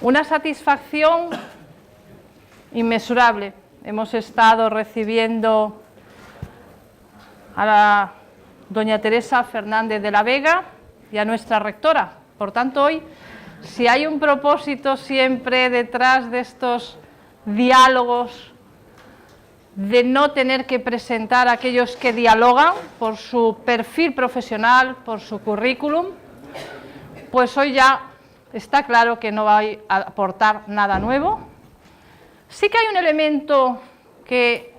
Una satisfacción inmesurable. Hemos estado recibiendo a la doña Teresa Fernández de la Vega y a nuestra rectora. Por tanto, hoy, si hay un propósito siempre detrás de estos diálogos, de no tener que presentar a aquellos que dialogan por su perfil profesional, por su currículum, pues hoy ya está claro que no va a aportar nada nuevo. Sí que hay un elemento que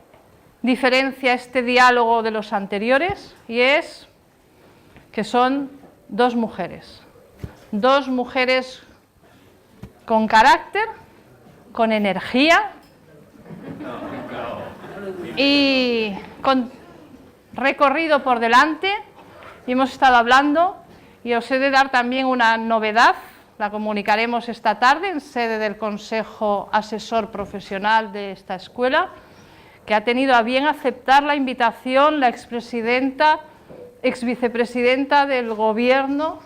diferencia este diálogo de los anteriores, y es que son dos mujeres con carácter, con energía y con recorrido por delante. Y hemos estado hablando, y os he de dar también una novedad, la comunicaremos esta tarde en sede del Consejo Asesor Profesional de esta escuela, que ha tenido a bien aceptar la invitación la exvicepresidenta del Gobierno,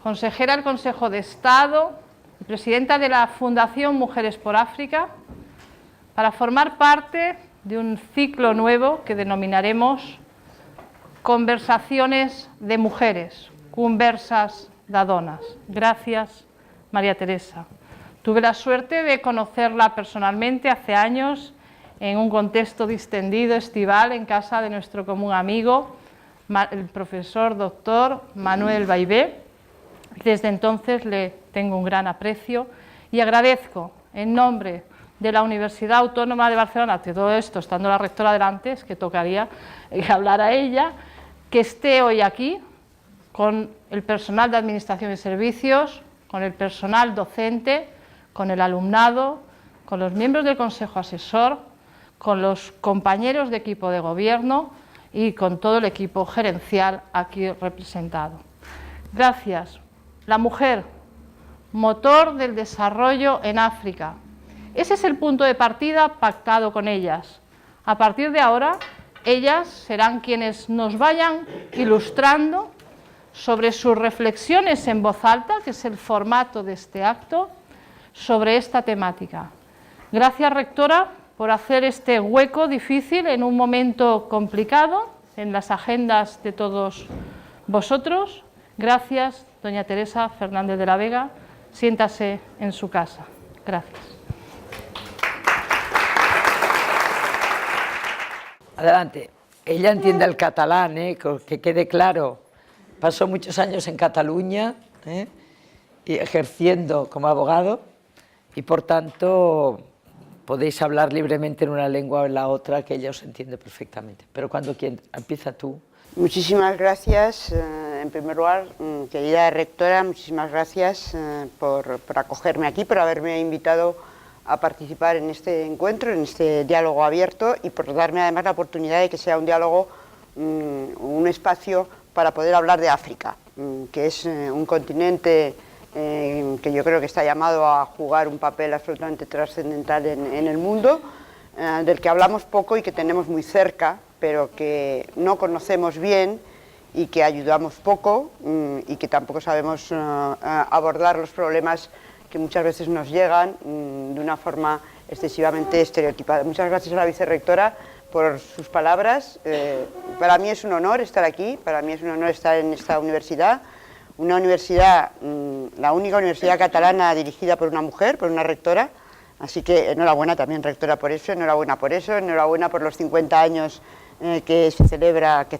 consejera del Consejo de Estado y presidenta de la Fundación Mujeres por África, para formar parte de un ciclo nuevo que denominaremos Conversaciones de Mujeres, Conversas de Donas. Gracias, María Teresa. Tuve la suerte de conocerla personalmente hace años en un contexto distendido, estival, en casa de nuestro común amigo, el profesor doctor Manuel Baibé. Desde entonces le tengo un gran aprecio y agradezco en nombre de la Universidad Autónoma de Barcelona, que todo esto, estando la rectora delante, es que tocaría hablar a ella, que esté hoy aquí con el personal de Administración y Servicios, con el personal docente, con el alumnado, con los miembros del Consejo Asesor, con los compañeros de equipo de gobierno y con todo el equipo gerencial aquí representado. Gracias. La mujer, motor del desarrollo en África. Ese es el punto de partida pactado con ellas. A partir de ahora, ellas serán quienes nos vayan ilustrando sobre sus reflexiones en voz alta, que es el formato de este acto, sobre esta temática. Gracias, rectora, por hacer este hueco difícil en un momento complicado en las agendas de todos vosotros. Gracias, doña Teresa Fernández de la Vega. Siéntase en su casa. Gracias. Adelante. Ella entiende el catalán, que quede claro. Pasó muchos años en Cataluña, y ejerciendo como abogado, y por tanto podéis hablar libremente en una lengua o en la otra, que ella os entiende perfectamente. Pero cuando empieza tú. Muchísimas gracias. En primer lugar, querida rectora, muchísimas gracias por acogerme aquí, por haberme invitado a participar en este encuentro, en este diálogo abierto, y por darme además la oportunidad de que sea un diálogo, un espacio para poder hablar de África, que es un continente que yo creo que está llamado a jugar un papel absolutamente trascendental en el mundo, del que hablamos poco y que tenemos muy cerca, pero que no conocemos bien y que ayudamos poco, y que tampoco sabemos abordar los problemas que muchas veces nos llegan de una forma excesivamente estereotipada. Muchas gracias a la vicerrectora por sus palabras. Para mí es un honor estar aquí, para mí es un honor estar en esta universidad, una universidad, la única universidad catalana dirigida por una mujer, por una rectora, así que enhorabuena también, rectora, por eso, enhorabuena por los 50 años que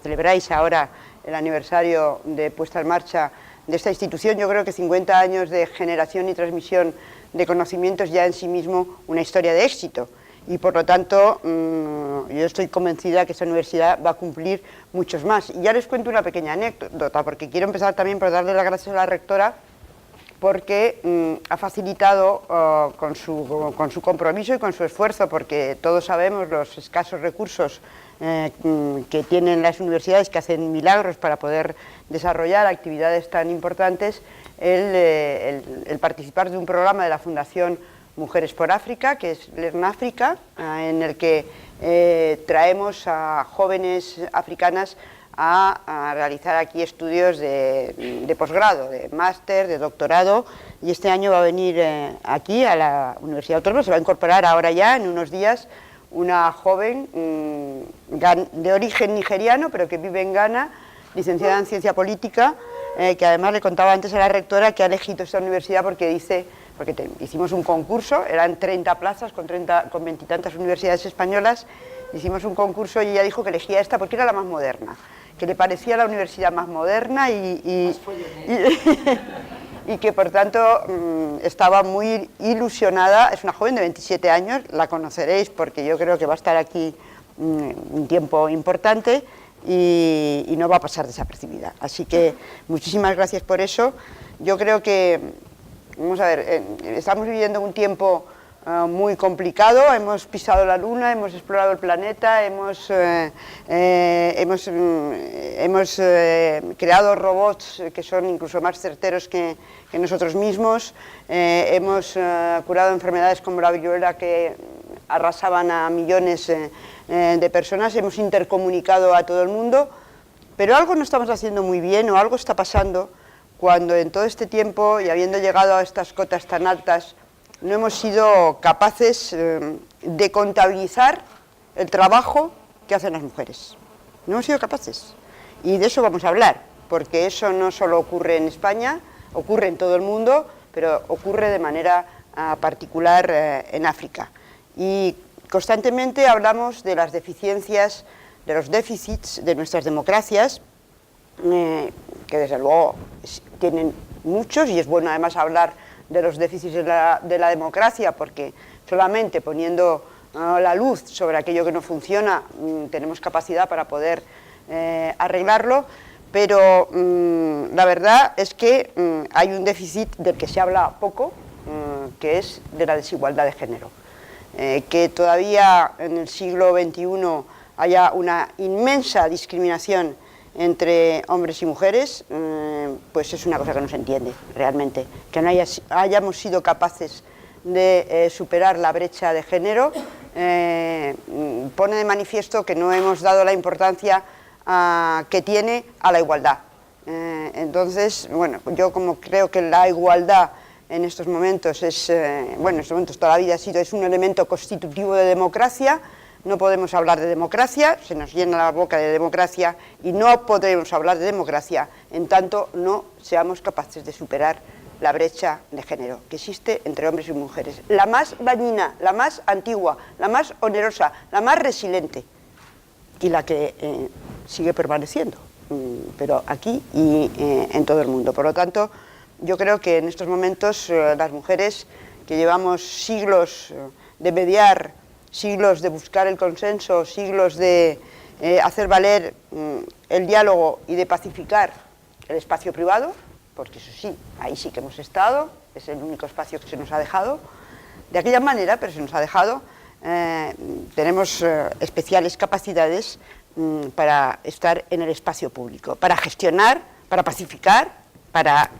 celebráis ahora el aniversario de puesta en marcha de esta institución. Yo creo que 50 años de generación y transmisión de conocimientos ya en sí mismo una historia de éxito, y por lo tanto yo estoy convencida que esta universidad va a cumplir muchos más. Y ya les cuento una pequeña anécdota, porque quiero empezar también por darle las gracias a la rectora, porque ha facilitado con su compromiso y con su esfuerzo, porque todos sabemos los escasos recursos que tienen las universidades, que hacen milagros para poder desarrollar actividades tan importantes, el participar de un programa de la Fundación Mujeres por África, que es Learn África, en el que traemos a jóvenes africanas a realizar aquí estudios de posgrado, de máster, de doctorado, y este año va a venir aquí a la Universidad Autónoma, se va a incorporar ahora ya, en unos días, una joven de origen nigeriano, pero que vive en Ghana, licenciada en Ciencia Política, que además le contaba antes a la rectora que ha elegido esta universidad porque hicimos un concurso, eran 30 plazas con 20 universidades españolas, hicimos un concurso y ella dijo que elegía esta porque era la más moderna, que le parecía la universidad más moderna y que por tanto estaba muy ilusionada. Es una joven de 27 años, la conoceréis porque yo creo que va a estar aquí un tiempo importante y no va a pasar desapercibida. Así que muchísimas gracias por eso. Yo creo que, vamos a ver, estamos viviendo un tiempo muy complicado, hemos pisado la luna, hemos explorado el planeta, hemos creado robots que son incluso más certeros que nosotros mismos, hemos curado enfermedades como la viruela que arrasaban a millones de personas, hemos intercomunicado a todo el mundo, pero algo no estamos haciendo muy bien o algo está pasando cuando en todo este tiempo y habiendo llegado a estas cotas tan altas no hemos sido capaces de contabilizar el trabajo que hacen las mujeres. No hemos sido capaces. Y de eso vamos a hablar, porque eso no solo ocurre en España, ocurre en todo el mundo, pero ocurre de manera particular en África. Y constantemente hablamos de las deficiencias, de los déficits de nuestras democracias, que desde luego tienen muchos, y es bueno además hablar de los déficits de la democracia, porque solamente poniendo la luz sobre aquello que no funciona tenemos capacidad para poder arreglarlo, pero la verdad es que hay un déficit del que se habla poco, que es de la desigualdad de género. Que todavía en el siglo XXI haya una inmensa discriminación entre hombres y mujeres, pues es una cosa que no se entiende realmente. Que no hayamos sido capaces de superar la brecha de género pone de manifiesto que no hemos dado la importancia que tiene a la igualdad. Entonces, bueno, yo como creo que la igualdad en estos momentos es, bueno, en estos momentos toda la vida es un elemento constitutivo de democracia. No podemos hablar de democracia, se nos llena la boca de democracia y no podremos hablar de democracia en tanto no seamos capaces de superar la brecha de género que existe entre hombres y mujeres. La más dañina, la más antigua, la más onerosa, la más resiliente y la que sigue permaneciendo, pero aquí y en todo el mundo. Por lo tanto, yo creo que en estos momentos las mujeres que llevamos siglos de mediar, siglos de buscar el consenso, siglos de hacer valer el diálogo y de pacificar el espacio privado, porque eso sí, ahí sí que hemos estado, es el único espacio que se nos ha dejado, de aquella manera, pero se nos ha dejado, tenemos especiales capacidades para estar en el espacio público, para gestionar, para pacificar, para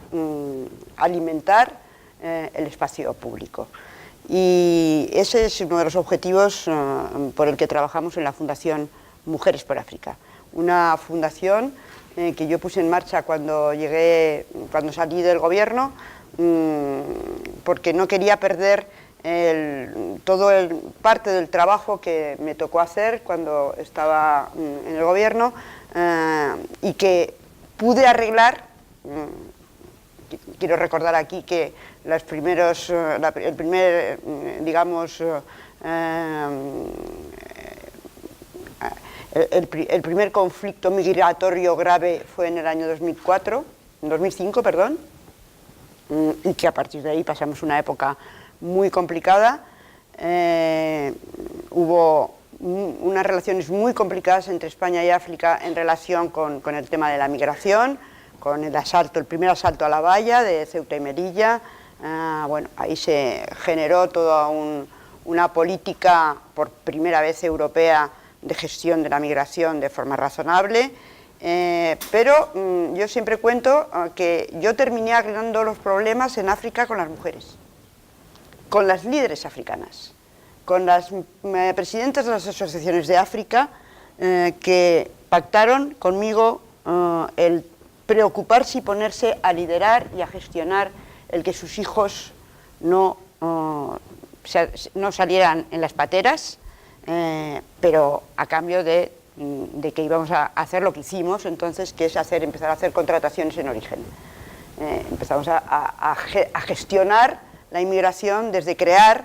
alimentar el espacio público. Y ese es uno de los objetivos por el que trabajamos en la Fundación Mujeres por África. Una fundación que yo puse en marcha cuando salí del gobierno, porque no quería perder parte del trabajo que me tocó hacer cuando estaba en el gobierno y que pude arreglar. Quiero recordar aquí que el primer conflicto migratorio grave fue en el año 2005, y que a partir de ahí pasamos una época muy complicada. Hubo unas relaciones muy complicadas entre España y África en relación con el tema de la migración, con el primer asalto a la valla de Ceuta y Melilla. Bueno, ahí se generó toda una política por primera vez europea de gestión de la migración de forma razonable, pero yo siempre cuento que yo terminé arreglando los problemas en África con las mujeres, con las líderes africanas, con las presidentas de las asociaciones de África que pactaron conmigo el preocuparse y ponerse a liderar y a gestionar el que sus hijos no salieran en las pateras, pero a cambio de que íbamos a hacer lo que hicimos entonces, que es empezar a hacer contrataciones en origen. Empezamos a gestionar la inmigración desde crear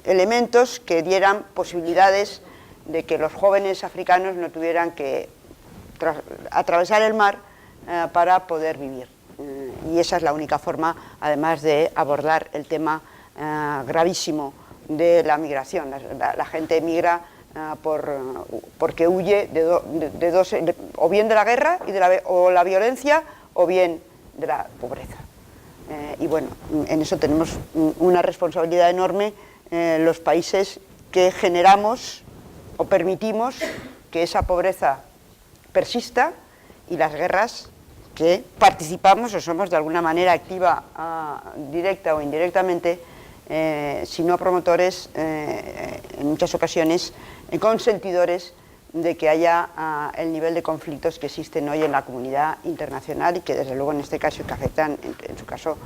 elementos que dieran posibilidades de que los jóvenes africanos no tuvieran que atravesar el mar para poder vivir. Y esa es la única forma, además de abordar el tema gravísimo de la migración. La gente migra porque huye de dos, o bien de la guerra o la violencia, o bien de la pobreza. Y bueno, en eso tenemos una responsabilidad enorme los países que generamos o permitimos que esa pobreza persista, y las guerras que participamos o somos de alguna manera activa, directa o indirectamente, si no promotores, en muchas ocasiones consentidores de que haya el nivel de conflictos que existen hoy en la comunidad internacional y que desde luego en este caso que afectan en su caso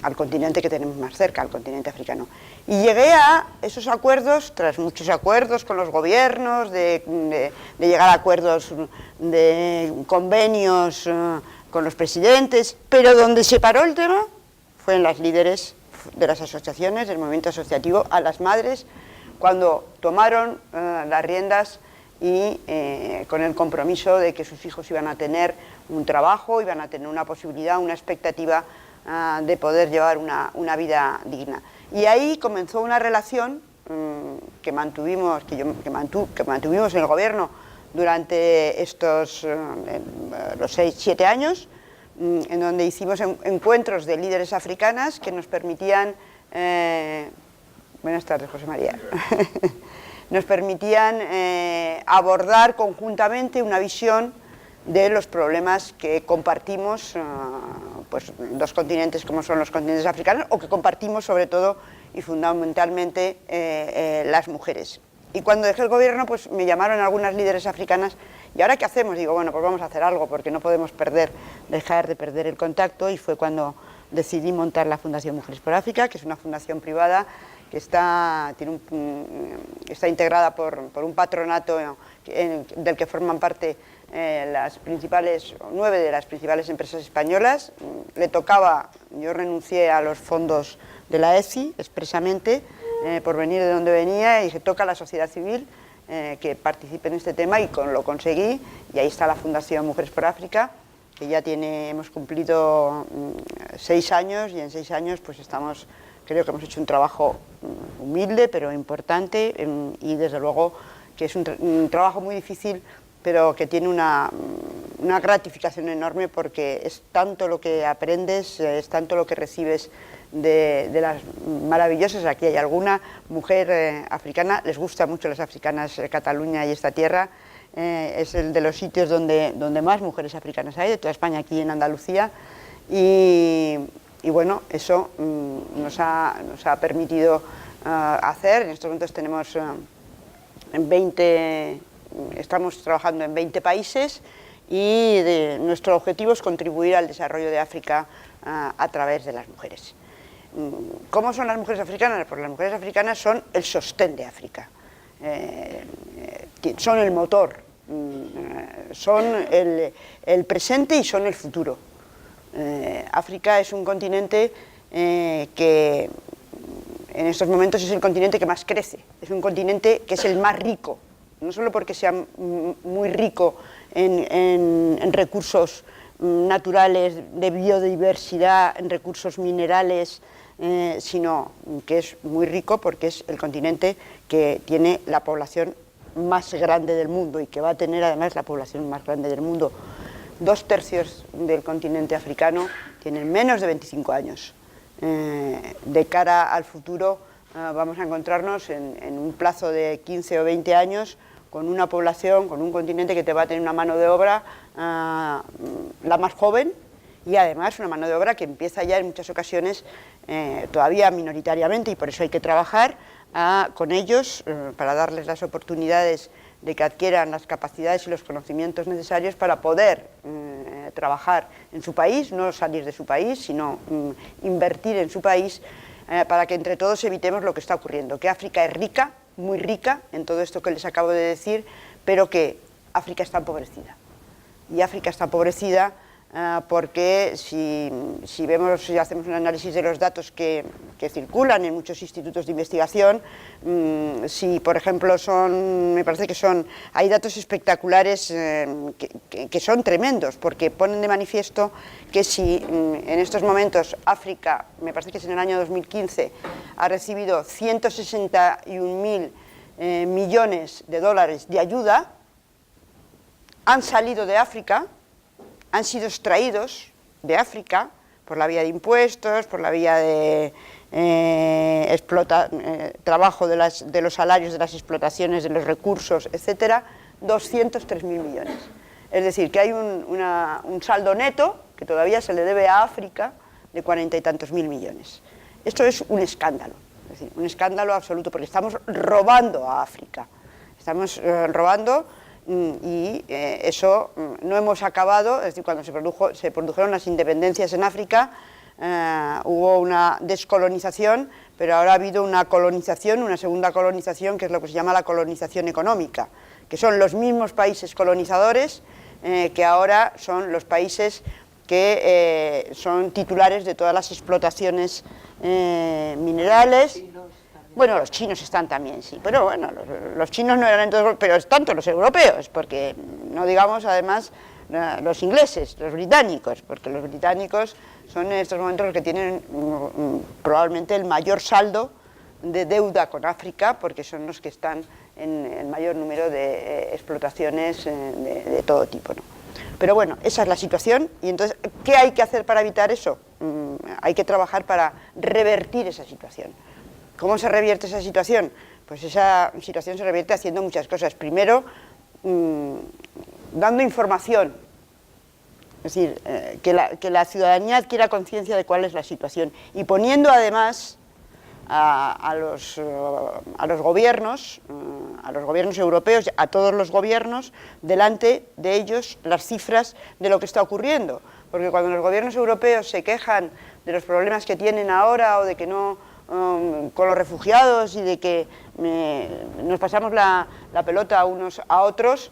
al continente que tenemos más cerca, al continente africano. Y llegué a esos acuerdos, tras muchos acuerdos con los gobiernos, de llegar a acuerdos de convenios con los presidentes, pero donde se paró el tema fue en las líderes de las asociaciones, del movimiento asociativo, a las madres, cuando tomaron las riendas y con el compromiso de que sus hijos iban a tener un trabajo, iban a tener una posibilidad, una expectativa de poder llevar una vida digna. Y ahí comenzó una relación que mantuvimos en el gobierno durante estos los 6-7 años, en donde hicimos encuentros de líderes africanas que nos permitían, buenas tardes José María, nos permitían abordar conjuntamente una visión de los problemas que compartimos, pues dos continentes como son los continentes africanos, o que compartimos sobre todo y fundamentalmente las mujeres. Y cuando dejé el gobierno, pues me llamaron algunas líderes africanas, ¿y ahora qué hacemos? Digo, bueno, pues vamos a hacer algo, porque no podemos dejar de perder el contacto, y fue cuando decidí montar la Fundación Mujeres por África, que es una fundación privada que está integrada por un patronato del que forman parte 9 de las principales empresas españolas. Le tocaba, yo renuncié a los fondos de la ECI expresamente por venir de donde venía, y dije, toca a la sociedad civil que participe en este tema, y lo conseguí, y ahí está la Fundación Mujeres por África, que ya hemos cumplido 6 años, y en 6 años pues creo que hemos hecho un trabajo humilde pero importante, y desde luego que es un trabajo muy difícil, pero que tiene una gratificación enorme, porque es tanto lo que aprendes, es tanto lo que recibes de las maravillosas. Aquí hay alguna mujer africana, les gusta mucho a las africanas Cataluña y esta tierra, es el de los sitios donde más mujeres africanas hay, de toda España, aquí en Andalucía, y bueno, eso nos ha permitido hacer. En estos momentos tenemos estamos trabajando en 20 países, y nuestro objetivo es contribuir al desarrollo de África a través de las mujeres. ¿Cómo son las mujeres africanas? Pues las mujeres africanas son el sostén de África, son el motor, son el presente y son el futuro. África es un continente que en estos momentos es el continente que más crece, es un continente que es el más rico, no solo porque sea muy rico en recursos naturales, de biodiversidad, en recursos minerales, sino que es muy rico porque es el continente que tiene la población más grande del mundo, y que va a tener además la población más grande del mundo. 2/3 del continente africano tienen menos de 25 años. De cara al futuro vamos a encontrarnos en un plazo de 15 o 20 años con una población, con un continente que te va a tener una mano de obra la más joven, y además una mano de obra que empieza ya en muchas ocasiones todavía minoritariamente, y por eso hay que trabajar con ellos para darles las oportunidades de que adquieran las capacidades y los conocimientos necesarios para poder trabajar en su país, no salir de su país, sino invertir en su país, para que entre todos evitemos lo que está ocurriendo, que África es rica, muy rica, en todo esto que les acabo de decir, pero que África está empobrecida. Y África está empobrecida porque si hacemos un análisis de los datos que circulan en muchos institutos de investigación, si por ejemplo me parece que hay datos espectaculares que son tremendos, porque ponen de manifiesto que si en estos momentos África, me parece que es en el año 2015, ha recibido 161.000 millones de dólares de ayuda, han salido de África, han sido extraídos de África por la vía de impuestos, por la vía de trabajo de los salarios, de las explotaciones, de los recursos, etcétera, 203.000 millones. Es decir, que hay un saldo neto que todavía se le debe a África de 40 y tantos mil millones. Esto es un escándalo, es decir, un escándalo absoluto, porque estamos robando a África. Estamos robando. Y eso no hemos acabado, es decir, cuando se produjeron las independencias en África, hubo una descolonización, pero ahora ha habido una colonización, una segunda colonización, que es lo que se llama la colonización económica, que son los mismos países colonizadores que ahora son los países que son titulares de todas las explotaciones minerales. Bueno, los chinos están también, sí, pero bueno, los chinos no eran entonces, pero tanto los europeos, porque no digamos además los ingleses, los británicos, porque los británicos son en estos momentos los que tienen probablemente el mayor saldo de deuda con África, porque son los que están en el mayor número de explotaciones de todo tipo, ¿no? Pero bueno, esa es la situación, y entonces, ¿qué hay que hacer para evitar eso? Hay que trabajar para revertir esa situación. ¿Cómo se revierte esa situación? Pues esa situación se revierte haciendo muchas cosas. Primero, dando información, es decir, que la ciudadanía adquiera conciencia de cuál es la situación, y poniendo además a los gobiernos europeos, a todos los gobiernos, delante de ellos las cifras de lo que está ocurriendo. Porque cuando los gobiernos europeos se quejan de los problemas que tienen ahora, o de que no con los refugiados, y de que nos pasamos la pelota unos a otros,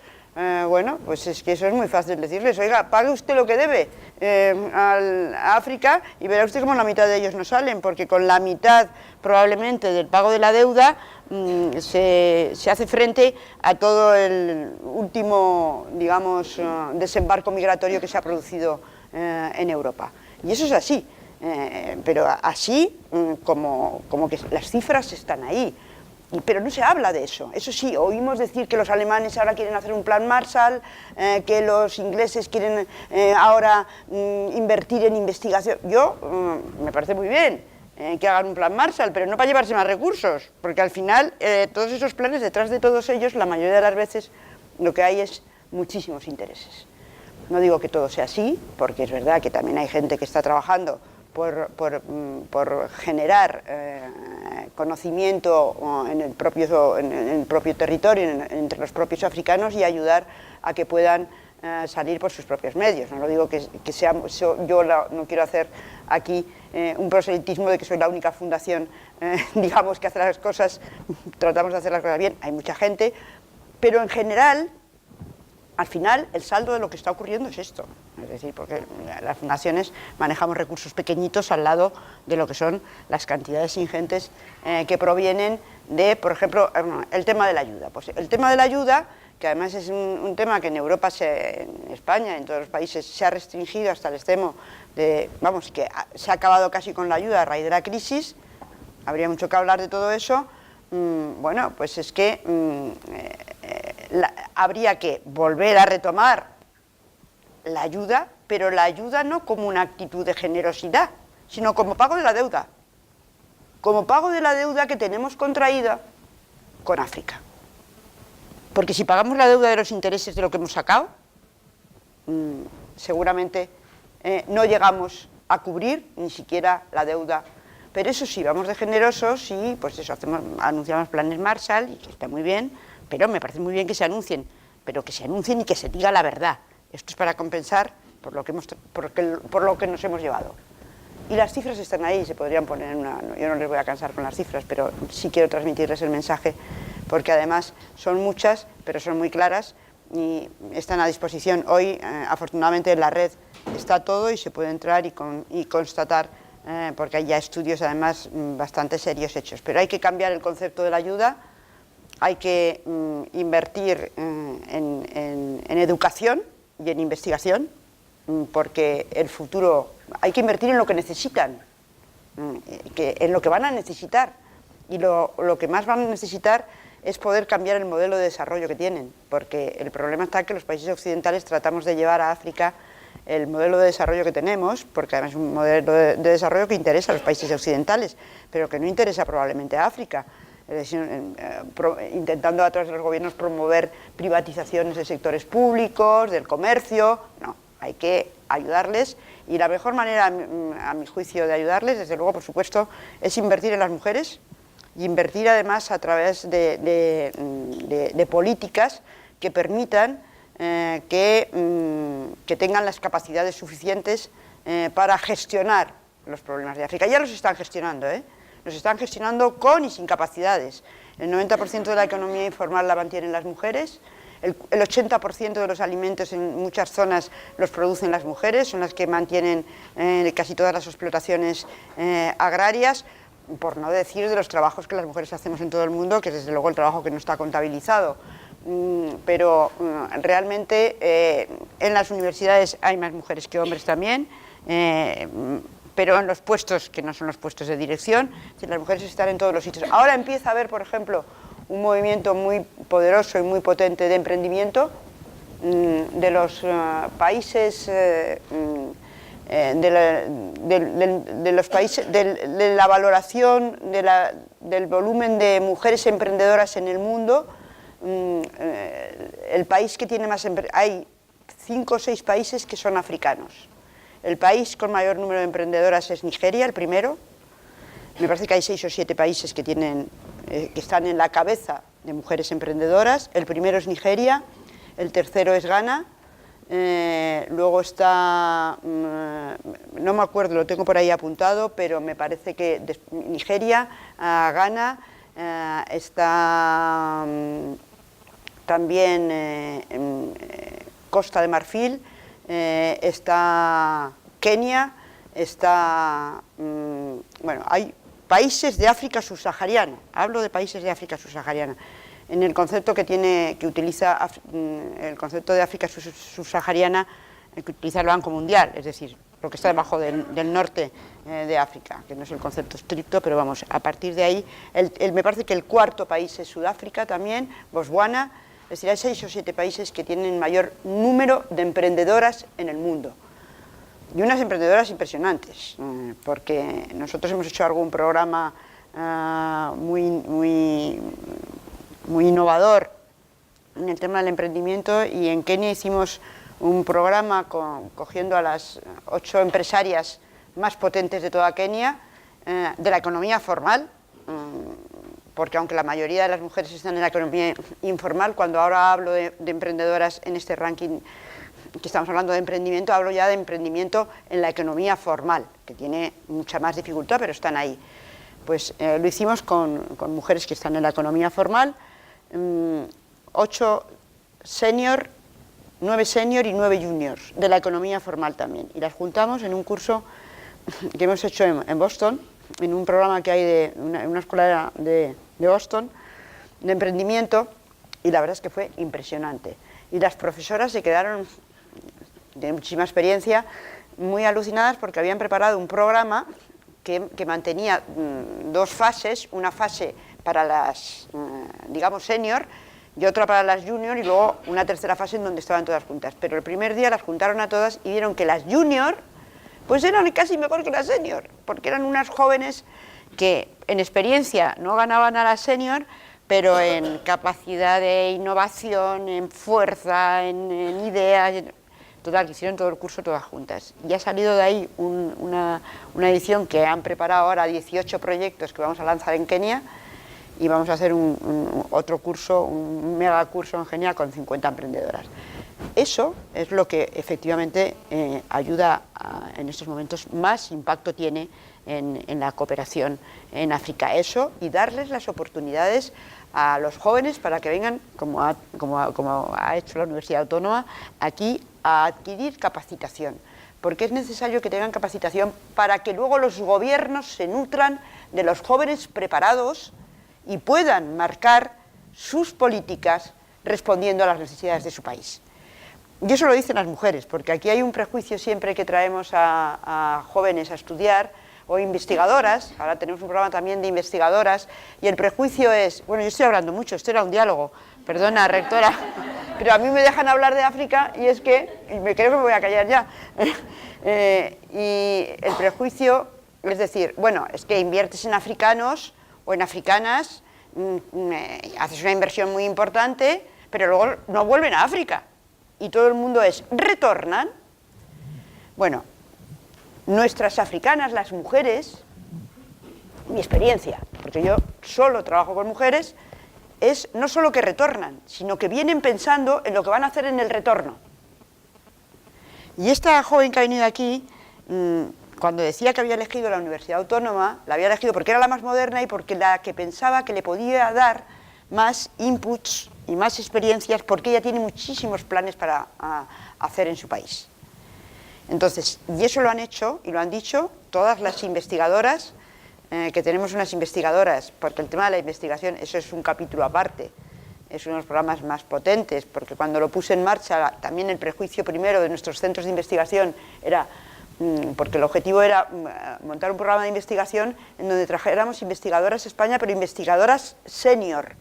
bueno, pues es que eso es muy fácil decirles: oiga, pague usted lo que debe a África, y verá usted cómo la mitad de ellos no salen, porque con la mitad probablemente del pago de la deuda se hace frente a todo el último, digamos, desembarco migratorio que se ha producido en Europa. Y eso es así. Pero así como que las cifras están ahí, pero no se habla de eso. Eso sí, oímos decir que los alemanes ahora quieren hacer un plan Marshall, que los ingleses quieren ahora invertir en investigación. Me parece muy bien que hagan un plan Marshall, pero no para llevarse más recursos, porque al final todos esos planes, detrás de todos ellos, la mayoría de las veces lo que hay es muchísimos intereses. No digo que todo sea así, porque es verdad que también hay gente que está trabajando por generar conocimiento en el propio territorio, entre los propios africanos, y ayudar a que puedan salir por sus propios medios. No lo digo que yo no quiero hacer aquí un proselitismo de que soy la única fundación, digamos, que hace las cosas, tratamos de hacer las cosas bien. Hay mucha gente, pero en general, al final, el saldo de lo que está ocurriendo es esto. Es decir, porque las fundaciones manejamos recursos pequeñitos al lado de lo que son las cantidades ingentes que provienen de, por ejemplo, el tema de la ayuda. Pues el tema de la ayuda, que además es un tema que en Europa, en España, en todos los países, se ha restringido hasta el extremo de, vamos, que se ha acabado casi con la ayuda a raíz de la crisis. Habría mucho que hablar de todo eso. Bueno, pues es que habría que volver a retomar la ayuda, pero la ayuda no como una actitud de generosidad, sino como pago de la deuda, que tenemos contraída con África. Porque si pagamos la deuda de los intereses de lo que hemos sacado, seguramente no llegamos a cubrir ni siquiera la deuda. Pero eso sí, vamos de generosos y pues eso, anunciamos planes Marshall, y que está muy bien, pero me parece muy bien que se anuncien, pero que se anuncien y que se diga la verdad. Esto es para compensar por lo que nos hemos llevado. Y las cifras están ahí, se podrían poner en una... Yo no les voy a cansar con las cifras, pero sí quiero transmitirles el mensaje, porque además son muchas, pero son muy claras y están a disposición. Hoy, afortunadamente, en la red está todo y se puede entrar y constatar, porque hay ya estudios, además, bastante serios hechos. Pero hay que cambiar el concepto de la ayuda, hay que invertir en educación y en investigación, porque el futuro, hay que invertir en lo que necesitan, en lo que van a necesitar, y lo que más van a necesitar es poder cambiar el modelo de desarrollo que tienen, porque el problema está que los países occidentales tratamos de llevar a África el modelo de desarrollo que tenemos, porque además es un modelo de desarrollo que interesa a los países occidentales, pero que no interesa probablemente a África. Es decir, intentando a través de los gobiernos promover privatizaciones de sectores públicos, del comercio. No, hay que ayudarles, y la mejor manera, a mi juicio, de ayudarles, desde luego, por supuesto, es invertir en las mujeres, y invertir además a través de políticas que permitan que tengan las capacidades suficientes para gestionar los problemas de África. Ya los están gestionando, los están gestionando con y sin capacidades. El 90% de la economía informal la mantienen las mujeres, el 80% de los alimentos en muchas zonas los producen las mujeres, son las que mantienen casi todas las explotaciones agrarias, por no decir de los trabajos que las mujeres hacemos en todo el mundo, que es desde luego el trabajo que no está contabilizado. Pero realmente en las universidades hay más mujeres que hombres también, pero en los puestos que no son los puestos de dirección, las mujeres están en todos los sitios. Ahora empieza a haber, por ejemplo, un movimiento muy poderoso y muy potente de emprendimiento de los países, de la valoración del volumen de mujeres emprendedoras en el mundo. El país que tiene más hay 5 o 6 países que son africanos. El país con mayor número de emprendedoras es Nigeria, el primero. Me parece que hay 6 o 7 países que están en la cabeza de mujeres emprendedoras. El primero es Nigeria, el tercero es Ghana, luego está, no me acuerdo, lo tengo por ahí apuntado, pero me parece que Nigeria, Ghana, está también Costa de Marfil, está Kenia, está, bueno, hay países de África subsahariana, hablo de países de África subsahariana, en el concepto que utiliza el concepto de África subsahariana, que utiliza el Banco Mundial, es decir, lo que está debajo del norte de África, que no es el concepto estricto, pero vamos, a partir de ahí, me parece que el cuarto país es Sudáfrica también, Botswana. Es decir, hay 6 o 7 países que tienen mayor número de emprendedoras en el mundo. Y unas emprendedoras impresionantes, porque nosotros hemos hecho algún programa muy innovador en el tema del emprendimiento, y en Kenia hicimos un programa cogiendo a las 8 empresarias más potentes de toda Kenia, de la economía formal, porque aunque la mayoría de las mujeres están en la economía informal, cuando ahora hablo de emprendedoras en este ranking que estamos hablando de emprendimiento, hablo ya de emprendimiento en la economía formal, que tiene mucha más dificultad, pero están ahí. Pues lo hicimos con mujeres que están en la economía formal, 8 senior, 9 senior y 9 juniors de la economía formal también, y las juntamos en un curso que hemos hecho en Boston, en un programa que hay de una escuela de Boston de emprendimiento, y la verdad es que fue impresionante, y las profesoras se quedaron, de muchísima experiencia, muy alucinadas, porque habían preparado un programa que mantenía 2 fases, una fase para las, digamos, senior, y otra para las junior, y luego una tercera fase en donde estaban todas juntas. Pero el primer día las juntaron a todas y vieron que las junior pues eran casi mejor que las senior, porque eran unas jóvenes que en experiencia no ganaban a las senior, pero en capacidad de innovación, en fuerza, en ideas, total, que hicieron todo el curso todas juntas. Y ha salido de ahí una edición que han preparado ahora 18 proyectos que vamos a lanzar en Kenia, y vamos a hacer otro curso, un mega curso en Genia con 50 emprendedoras. Eso es lo que efectivamente ayuda en estos momentos, más impacto tiene en la cooperación en África. Eso y darles las oportunidades a los jóvenes para que vengan, como ha hecho la Universidad Autónoma, aquí a adquirir capacitación, porque es necesario que tengan capacitación para que luego los gobiernos se nutran de los jóvenes preparados y puedan marcar sus políticas respondiendo a las necesidades de su país. Y eso lo dicen las mujeres, porque aquí hay un prejuicio siempre que traemos a jóvenes a estudiar, o investigadoras, ahora tenemos un programa también de investigadoras, y el prejuicio es, bueno, yo estoy hablando mucho, esto era un diálogo, perdona, rectora, pero a mí me dejan hablar de África y es que, y me creo que me voy a callar ya, y el prejuicio es decir, bueno, es que inviertes en africanos o en africanas, haces una inversión muy importante, pero luego no vuelven a África, y todo el mundo es, ¿retornan? Bueno, nuestras africanas, las mujeres, mi experiencia, porque yo solo trabajo con mujeres, es no solo que retornan, sino que vienen pensando en lo que van a hacer en el retorno. Y esta joven que ha venido aquí, cuando decía que había elegido la Universidad Autónoma, la había elegido porque era la más moderna y porque la que pensaba que le podía dar más inputs y más experiencias, porque ella tiene muchísimos planes para hacer en su país. Entonces, y eso lo han hecho y lo han dicho todas las investigadoras, que tenemos unas investigadoras, porque el tema de la investigación, eso es un capítulo aparte, es uno de los programas más potentes, porque cuando lo puse en marcha, también el prejuicio primero de nuestros centros de investigación era, porque el objetivo era montar un programa de investigación en donde trajéramos investigadoras a España, pero investigadoras senior,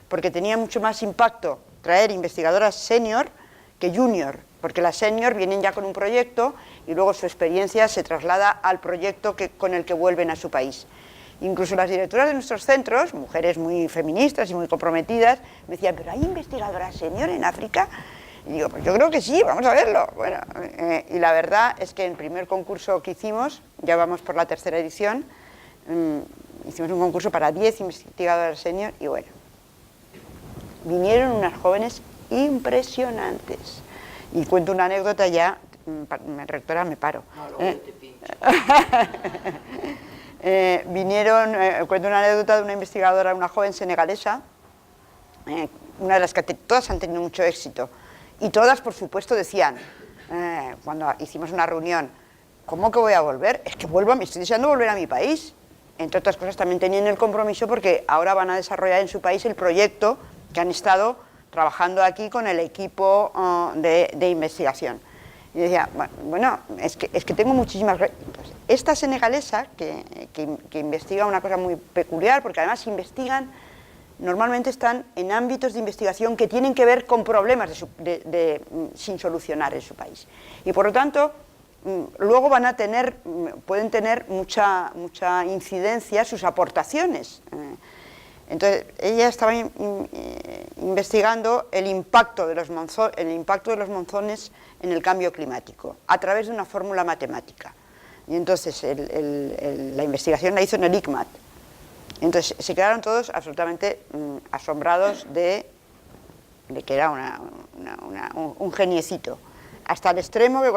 porque tenía mucho más impacto traer investigadoras senior que junior, porque las senior vienen ya con un proyecto y luego su experiencia se traslada al proyecto con el que vuelven a su país. Incluso las directoras de nuestros centros, mujeres muy feministas y muy comprometidas, me decían, ¿pero hay investigadoras senior en África? Y digo, pues yo creo que sí, vamos a verlo. Bueno, y la verdad es que en el primer concurso que hicimos, ya vamos por la tercera edición, hicimos un concurso para 10 investigadoras senior y bueno, vinieron unas jóvenes impresionantes. Y cuento una anécdota ya, rectora, me paro. Cuento una anécdota de una investigadora, una joven senegalesa, una de las que todas han tenido mucho éxito. Y todas, por supuesto, decían, cuando hicimos una reunión, ¿cómo que voy a volver? Es que me estoy deseando volver a mi país. Entre otras cosas, también tenían el compromiso porque ahora van a desarrollar en su país el proyecto que han estado trabajando aquí con el equipo de investigación. Y decía, bueno, es que tengo muchísimas... Esta senegalesa, que investiga una cosa muy peculiar, porque además investigan, normalmente están en ámbitos de investigación que tienen que ver con problemas sin solucionar en su país. Y por lo tanto, luego pueden tener mucha incidencia sus aportaciones. Entonces, ella estaba investigando el impacto de los monzones en el cambio climático, a través de una fórmula matemática. Y entonces, la investigación la hizo en el ICMAT. Entonces, se quedaron todos absolutamente asombrados de que era un geniecito. Hasta el extremo que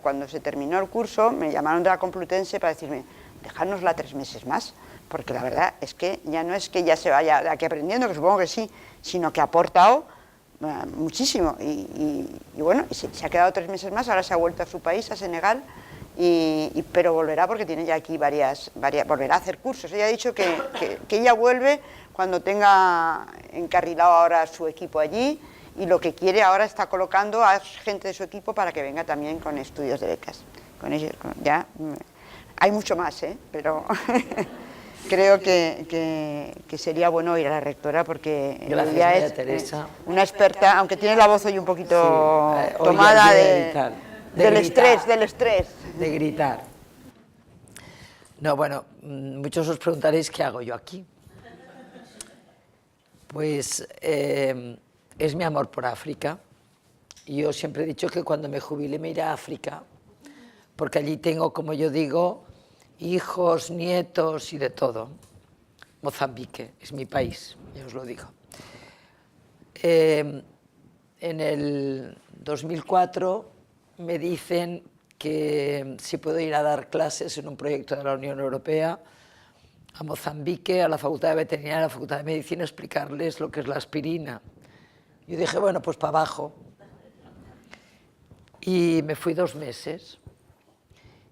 cuando se terminó el curso, me llamaron de la Complutense para decirme, dejárnosla 3 meses más, porque la verdad es que ya no es que ya se vaya de aquí aprendiendo, que supongo que sí, sino que ha aportado muchísimo. Y bueno, se ha quedado 3 meses más, ahora se ha vuelto a su país, a Senegal, pero volverá porque tiene ya aquí volverá a hacer cursos. Ella ha dicho que ella vuelve cuando tenga encarrilado ahora su equipo allí, y lo que quiere ahora está colocando a gente de su equipo para que venga también con estudios de becas. Con ellos, ya hay mucho más, pero... Creo que sería bueno ir a la rectora porque ella es una experta, aunque tiene la voz hoy un poquito tomada del estrés. De gritar. No, bueno, muchos os preguntaréis qué hago yo aquí. Pues es mi amor por África. Yo siempre he dicho que cuando me jubile me iré a África, porque allí tengo, como yo digo, hijos, nietos y de todo. Mozambique, es mi país, ya os lo digo. En el 2004 me dicen que si puedo ir a dar clases en un proyecto de la Unión Europea a Mozambique, a la Facultad de Veterinaria, a la Facultad de Medicina, explicarles lo que es la aspirina. Yo dije, bueno, pues para abajo. Y me fui 2 meses.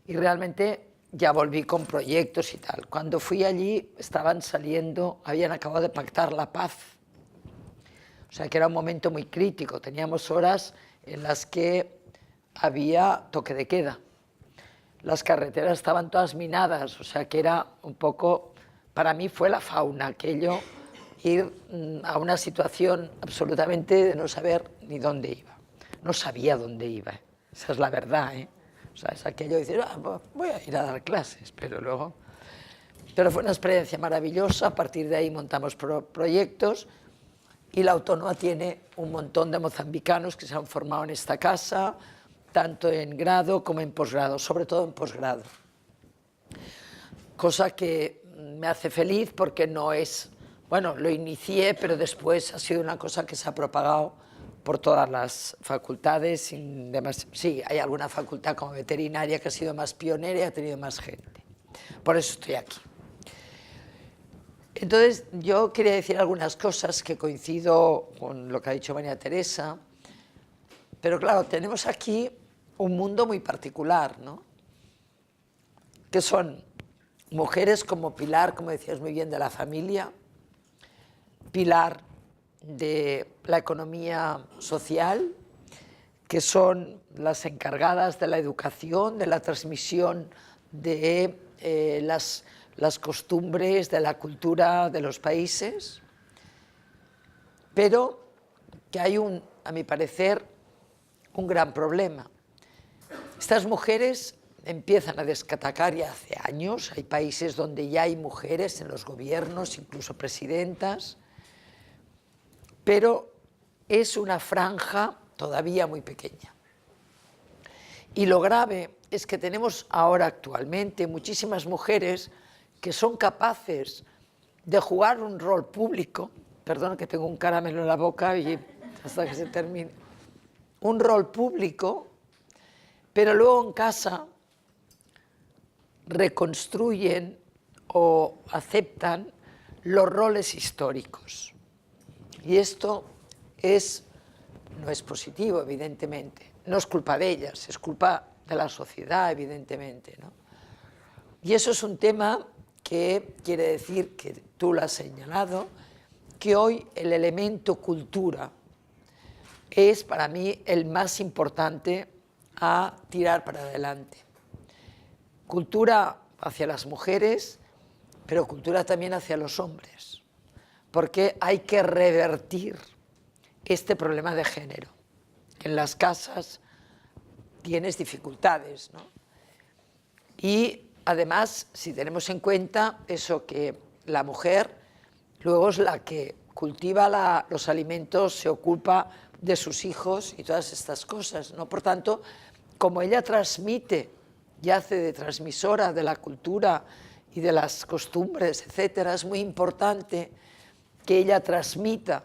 Y realmente ya volví con proyectos y tal. Cuando fui allí estaban saliendo, habían acabado de pactar la paz. O sea que era un momento muy crítico. Teníamos horas en las que había toque de queda. Las carreteras estaban todas minadas, o sea que era un poco, para mí fue la fauna, aquello, ir a una situación absolutamente de no saber ni dónde iba. No sabía dónde iba, esa es la verdad, ¿eh? O sea, es aquello de decir, voy a ir a dar clases, pero luego... Pero fue una experiencia maravillosa, a partir de ahí montamos proyectos y la Autónoma tiene un montón de mozambicanos que se han formado en esta casa, tanto en grado como en posgrado, sobre todo en posgrado. Cosa que me hace feliz porque no es... Bueno, lo inicié, pero después ha sido una cosa que se ha propagado por todas las facultades. Sí, hay alguna facultad como veterinaria que ha sido más pionera y ha tenido más gente. Por eso estoy aquí. Entonces, yo quería decir algunas cosas que coincido con lo que ha dicho María Teresa, pero claro, tenemos aquí un mundo muy particular, ¿no? Que son mujeres como pilar, como decías muy bien, de la familia, pilar de la economía social, que son las encargadas de la educación, de la transmisión de las costumbres, de la cultura de los países, pero que hay a mi parecer, un gran problema. Estas mujeres empiezan a descatacar ya hace años, hay países donde ya hay mujeres en los gobiernos, incluso presidentas, pero es una franja todavía muy pequeña. Y lo grave es que tenemos ahora actualmente muchísimas mujeres que son capaces de jugar un rol público, perdón que tengo un caramelo en la boca y hasta que se termine, un rol público, pero luego en casa reconstruyen o aceptan los roles históricos. Y esto no es positivo, evidentemente. No es culpa de ellas, es culpa de la sociedad, evidentemente, ¿no? Y eso es un tema que quiere decir, que tú lo has señalado, que hoy el elemento cultura es para mí el más importante a tirar para adelante. Cultura hacia las mujeres, pero cultura también hacia los hombres, porque hay que revertir este problema de género. En las casas tienes dificultades, ¿no? Y además, si tenemos en cuenta eso, que la mujer luego es la que cultiva los alimentos, se ocupa de sus hijos y todas estas cosas, ¿no? Por tanto, como ella transmite y hace de transmisora de la cultura y de las costumbres, etcétera, es muy importante que ella transmita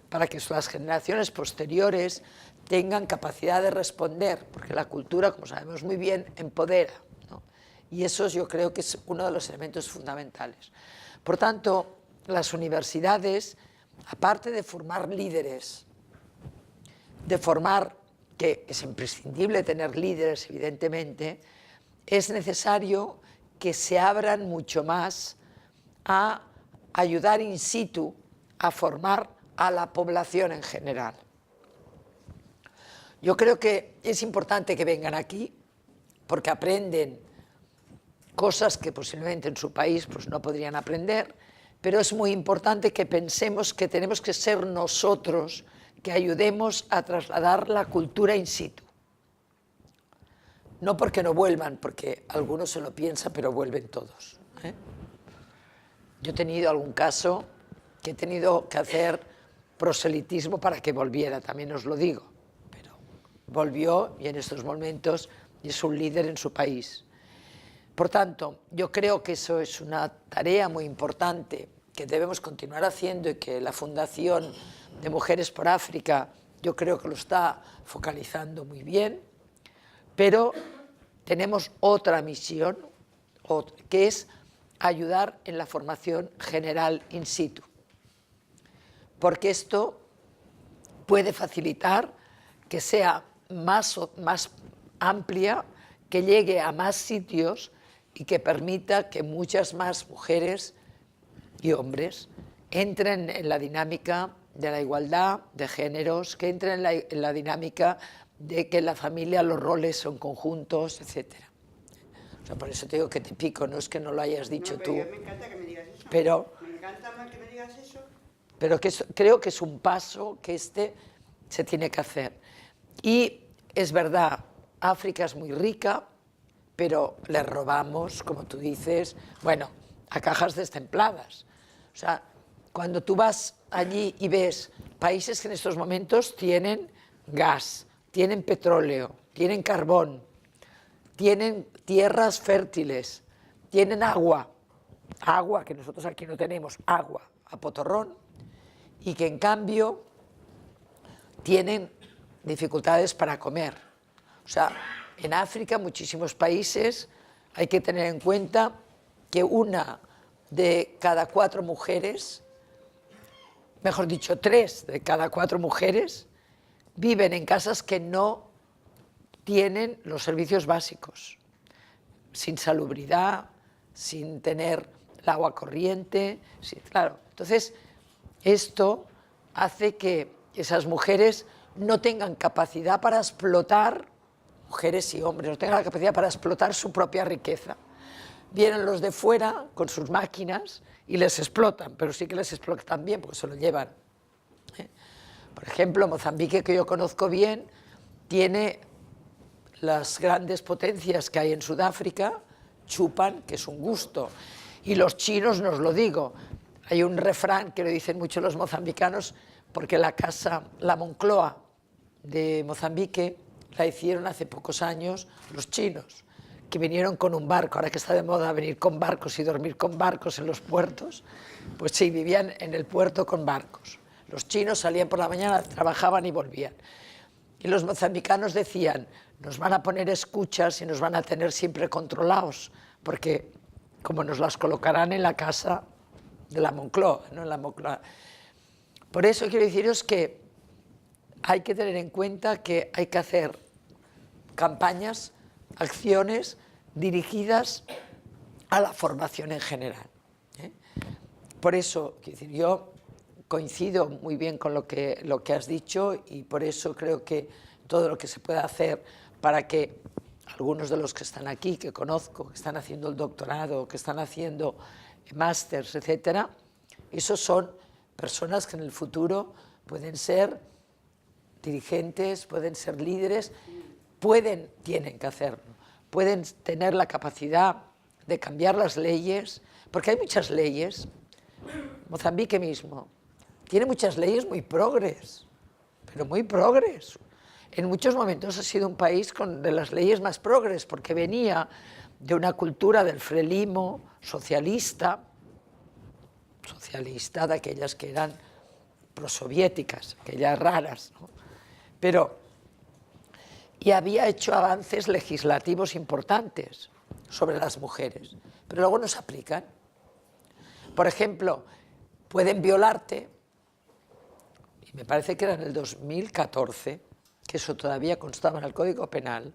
para que las generaciones posteriores tengan capacidad de responder, porque la cultura, como sabemos muy bien, empodera, ¿no? Y eso yo creo que es uno de los elementos fundamentales. Por tanto, las universidades, aparte de formar líderes, de formar, que es imprescindible tener líderes, evidentemente, es necesario que se abran mucho más a ayudar in situ a formar a la población en general. Yo creo que es importante que vengan aquí porque aprenden cosas que posiblemente en su país pues, no podrían aprender, pero es muy importante que pensemos que tenemos que ser nosotros que ayudemos a trasladar la cultura in situ. No porque no vuelvan, porque algunos se lo piensan, pero vuelven todos, ¿eh? Yo he tenido algún caso que he tenido que hacer proselitismo para que volviera, también os lo digo, pero volvió y en estos momentos es un líder en su país. Por tanto, yo creo que eso es una tarea muy importante que debemos continuar haciendo y que la Fundación de Mujeres por África yo creo que lo está focalizando muy bien, pero tenemos otra misión, que es ayudar en la formación general in situ, porque esto puede facilitar que sea más amplia, que llegue a más sitios y que permita que muchas más mujeres y hombres entren en la dinámica de la igualdad de géneros, que entren en la dinámica de que en la familia los roles son conjuntos, etc. O sea, por eso te digo que te pico, no es que no lo hayas dicho tú. Me encanta que me digas eso. Pero, me encanta más que me digas eso. Pero creo que es un paso que se tiene que hacer. Y es verdad, África es muy rica, pero le robamos, como tú dices, bueno, a cajas destempladas. O sea, cuando tú vas allí y ves países que en estos momentos tienen gas, tienen petróleo, tienen carbón, tienen tierras fértiles, tienen agua que nosotros aquí no tenemos, agua a potorrón, y que en cambio tienen dificultades para comer. O sea, en África, muchísimos países, hay que tener en cuenta que 1 de cada 4 mujeres, mejor dicho, 3 de cada 4 mujeres, viven en casas que no tienen los servicios básicos, sin salubridad, sin tener el agua corriente, claro. Entonces, esto hace que esas mujeres no tengan capacidad para explotar, mujeres y hombres, no tengan la capacidad para explotar su propia riqueza. Vienen los de fuera con sus máquinas y les explotan, pero sí que les explotan bien porque se lo llevan. Por ejemplo, Mozambique, que yo conozco bien, tiene las grandes potencias que hay en Sudáfrica, chupan, que es un gusto. Y los chinos, no os lo digo, hay un refrán que lo dicen mucho los mozambicanos, porque la Moncloa de Mozambique la hicieron hace pocos años los chinos, que vinieron con un barco. Ahora que está de moda venir con barcos y dormir con barcos en los puertos, pues sí, vivían en el puerto con barcos. Los chinos salían por la mañana, trabajaban y volvían. Y los mozambicanos decían, nos van a poner escuchas y nos van a tener siempre controlados, porque como nos las colocarán en la casa de la Moncloa, ¿no? En la Moncloa. Por eso quiero deciros que hay que tener en cuenta que hay que hacer campañas, acciones dirigidas a la formación en general. Por eso, quiero decir, yo coincido muy bien con lo que has dicho y por eso creo que todo lo que se pueda hacer para que algunos de los que están aquí, que conozco, que están haciendo el doctorado, que están haciendo másters, etcétera, esos son personas que en el futuro pueden ser dirigentes, pueden ser líderes, tienen que hacerlo, pueden tener la capacidad de cambiar las leyes, porque hay muchas leyes. Mozambique mismo tiene muchas leyes muy progres, pero muy progres. En muchos momentos ha sido un país de las leyes más progres, porque venía de una cultura del frelimo socialista, de aquellas que eran prosoviéticas, aquellas raras, ¿no? Y había hecho avances legislativos importantes sobre las mujeres, pero luego no se aplican. Por ejemplo, pueden violarte, y me parece que era en el 2014, que eso todavía constaba en el Código Penal,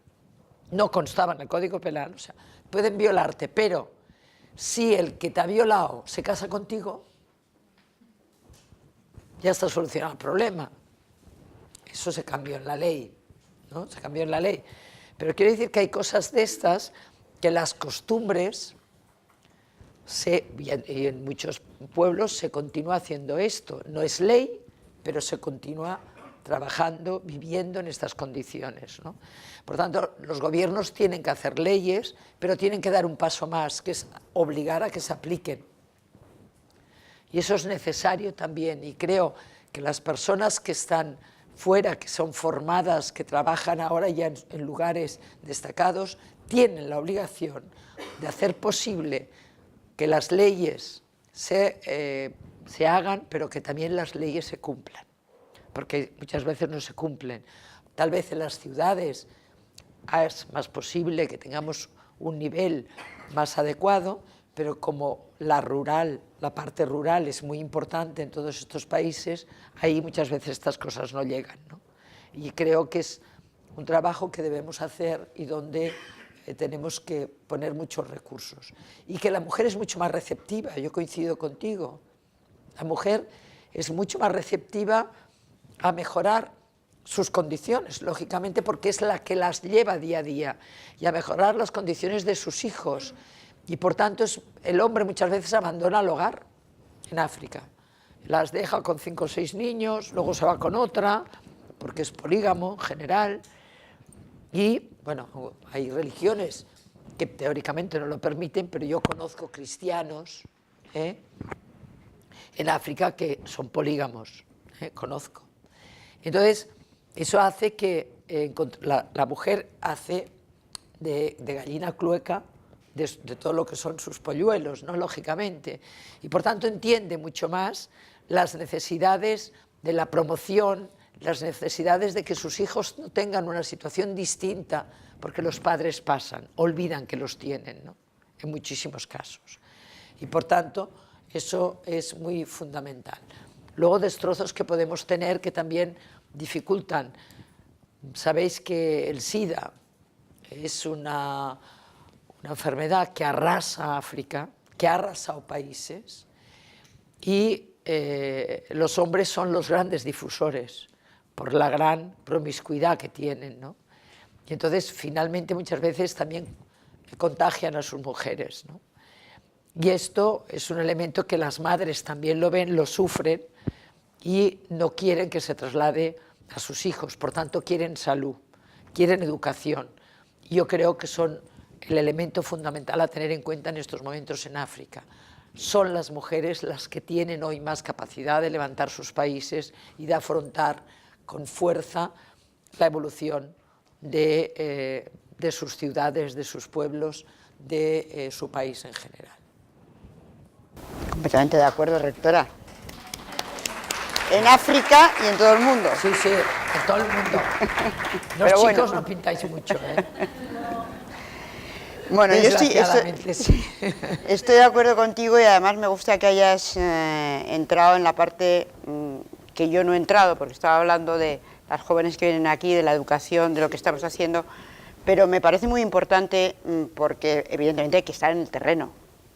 no constaba en el Código Penal, o sea, pueden violarte, pero si el que te ha violado se casa contigo, ya está solucionado el problema. Eso se cambió en la ley, ¿no? Se cambió en la ley. Pero quiero decir que hay cosas de estas que las costumbres, y en muchos pueblos se continúa haciendo esto. No es ley, pero se continúa trabajando, viviendo en estas condiciones, ¿no? Por tanto, los gobiernos tienen que hacer leyes, pero tienen que dar un paso más, que es obligar a que se apliquen. Y eso es necesario también, y creo que las personas que están fuera, que son formadas, que trabajan ahora ya en lugares destacados, tienen la obligación de hacer posible que las leyes se hagan, pero que también las leyes se cumplan, porque muchas veces no se cumplen. Tal vez en las ciudades es más posible que tengamos un nivel más adecuado, pero como la parte rural es muy importante en todos estos países, ahí muchas veces estas cosas no llegan, ¿no? Y creo que es un trabajo que debemos hacer y donde tenemos que poner muchos recursos. Y que la mujer es mucho más receptiva, yo coincido contigo. La mujer es mucho más receptiva a mejorar sus condiciones, lógicamente, porque es la que las lleva día a día, y a mejorar las condiciones de sus hijos. Y por tanto el hombre muchas veces abandona el hogar en África. Las deja con 5 o 6 niños, luego se va con otra, porque es polígamo en general. Y bueno, hay religiones que teóricamente no lo permiten, pero yo conozco cristianos en África que son polígamos, conozco. Entonces, eso hace que la mujer hace de gallina clueca de todo lo que son sus polluelos, ¿no? Lógicamente, y por tanto entiende mucho más las necesidades de la promoción, las necesidades de que sus hijos no tengan una situación distinta, porque los padres pasan, olvidan que los tienen, ¿no? En muchísimos casos. Y por tanto, eso es muy fundamental. Luego, destrozos que podemos tener que también dificultan. Sabéis que el SIDA es una enfermedad que arrasa África, que ha arrasado países, y los hombres son los grandes difusores por la gran promiscuidad que tienen, ¿no? Y entonces, finalmente, muchas veces también contagian a sus mujeres, ¿no? Y esto es un elemento que las madres también lo ven, lo sufren, y no quieren que se traslade a sus hijos, por tanto quieren salud, quieren educación. Y yo creo que son el elemento fundamental a tener en cuenta en estos momentos en África. Son las mujeres las que tienen hoy más capacidad de levantar sus países y de afrontar con fuerza la evolución de sus ciudades, de sus pueblos, de su país en general. Completamente de acuerdo, rectora. En África y en todo el mundo. Sí, sí, en todo el mundo. Los Pero chicos bueno, no pintáis mucho, ¿eh? Bueno, yo Desgraciadamente, sí. estoy de acuerdo contigo, y además me gusta que hayas entrado en la parte que yo no he entrado, porque estaba hablando de las jóvenes que vienen aquí, de la educación, de lo que estamos haciendo, pero me parece muy importante porque evidentemente hay que estar en el terreno,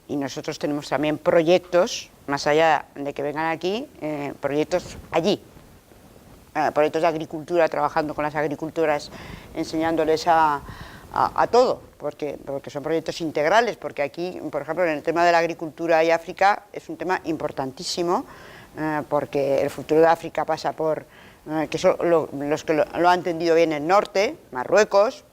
y nosotros tenemos también proyectos, más allá de que vengan aquí, proyectos allí, proyectos de agricultura, trabajando con las agricultoras, enseñándoles a todo, porque son proyectos integrales, porque aquí, por ejemplo, en el tema de la agricultura y África es un tema importantísimo, porque el futuro de África pasa por, que son los que lo han entendido bien el norte, Marruecos,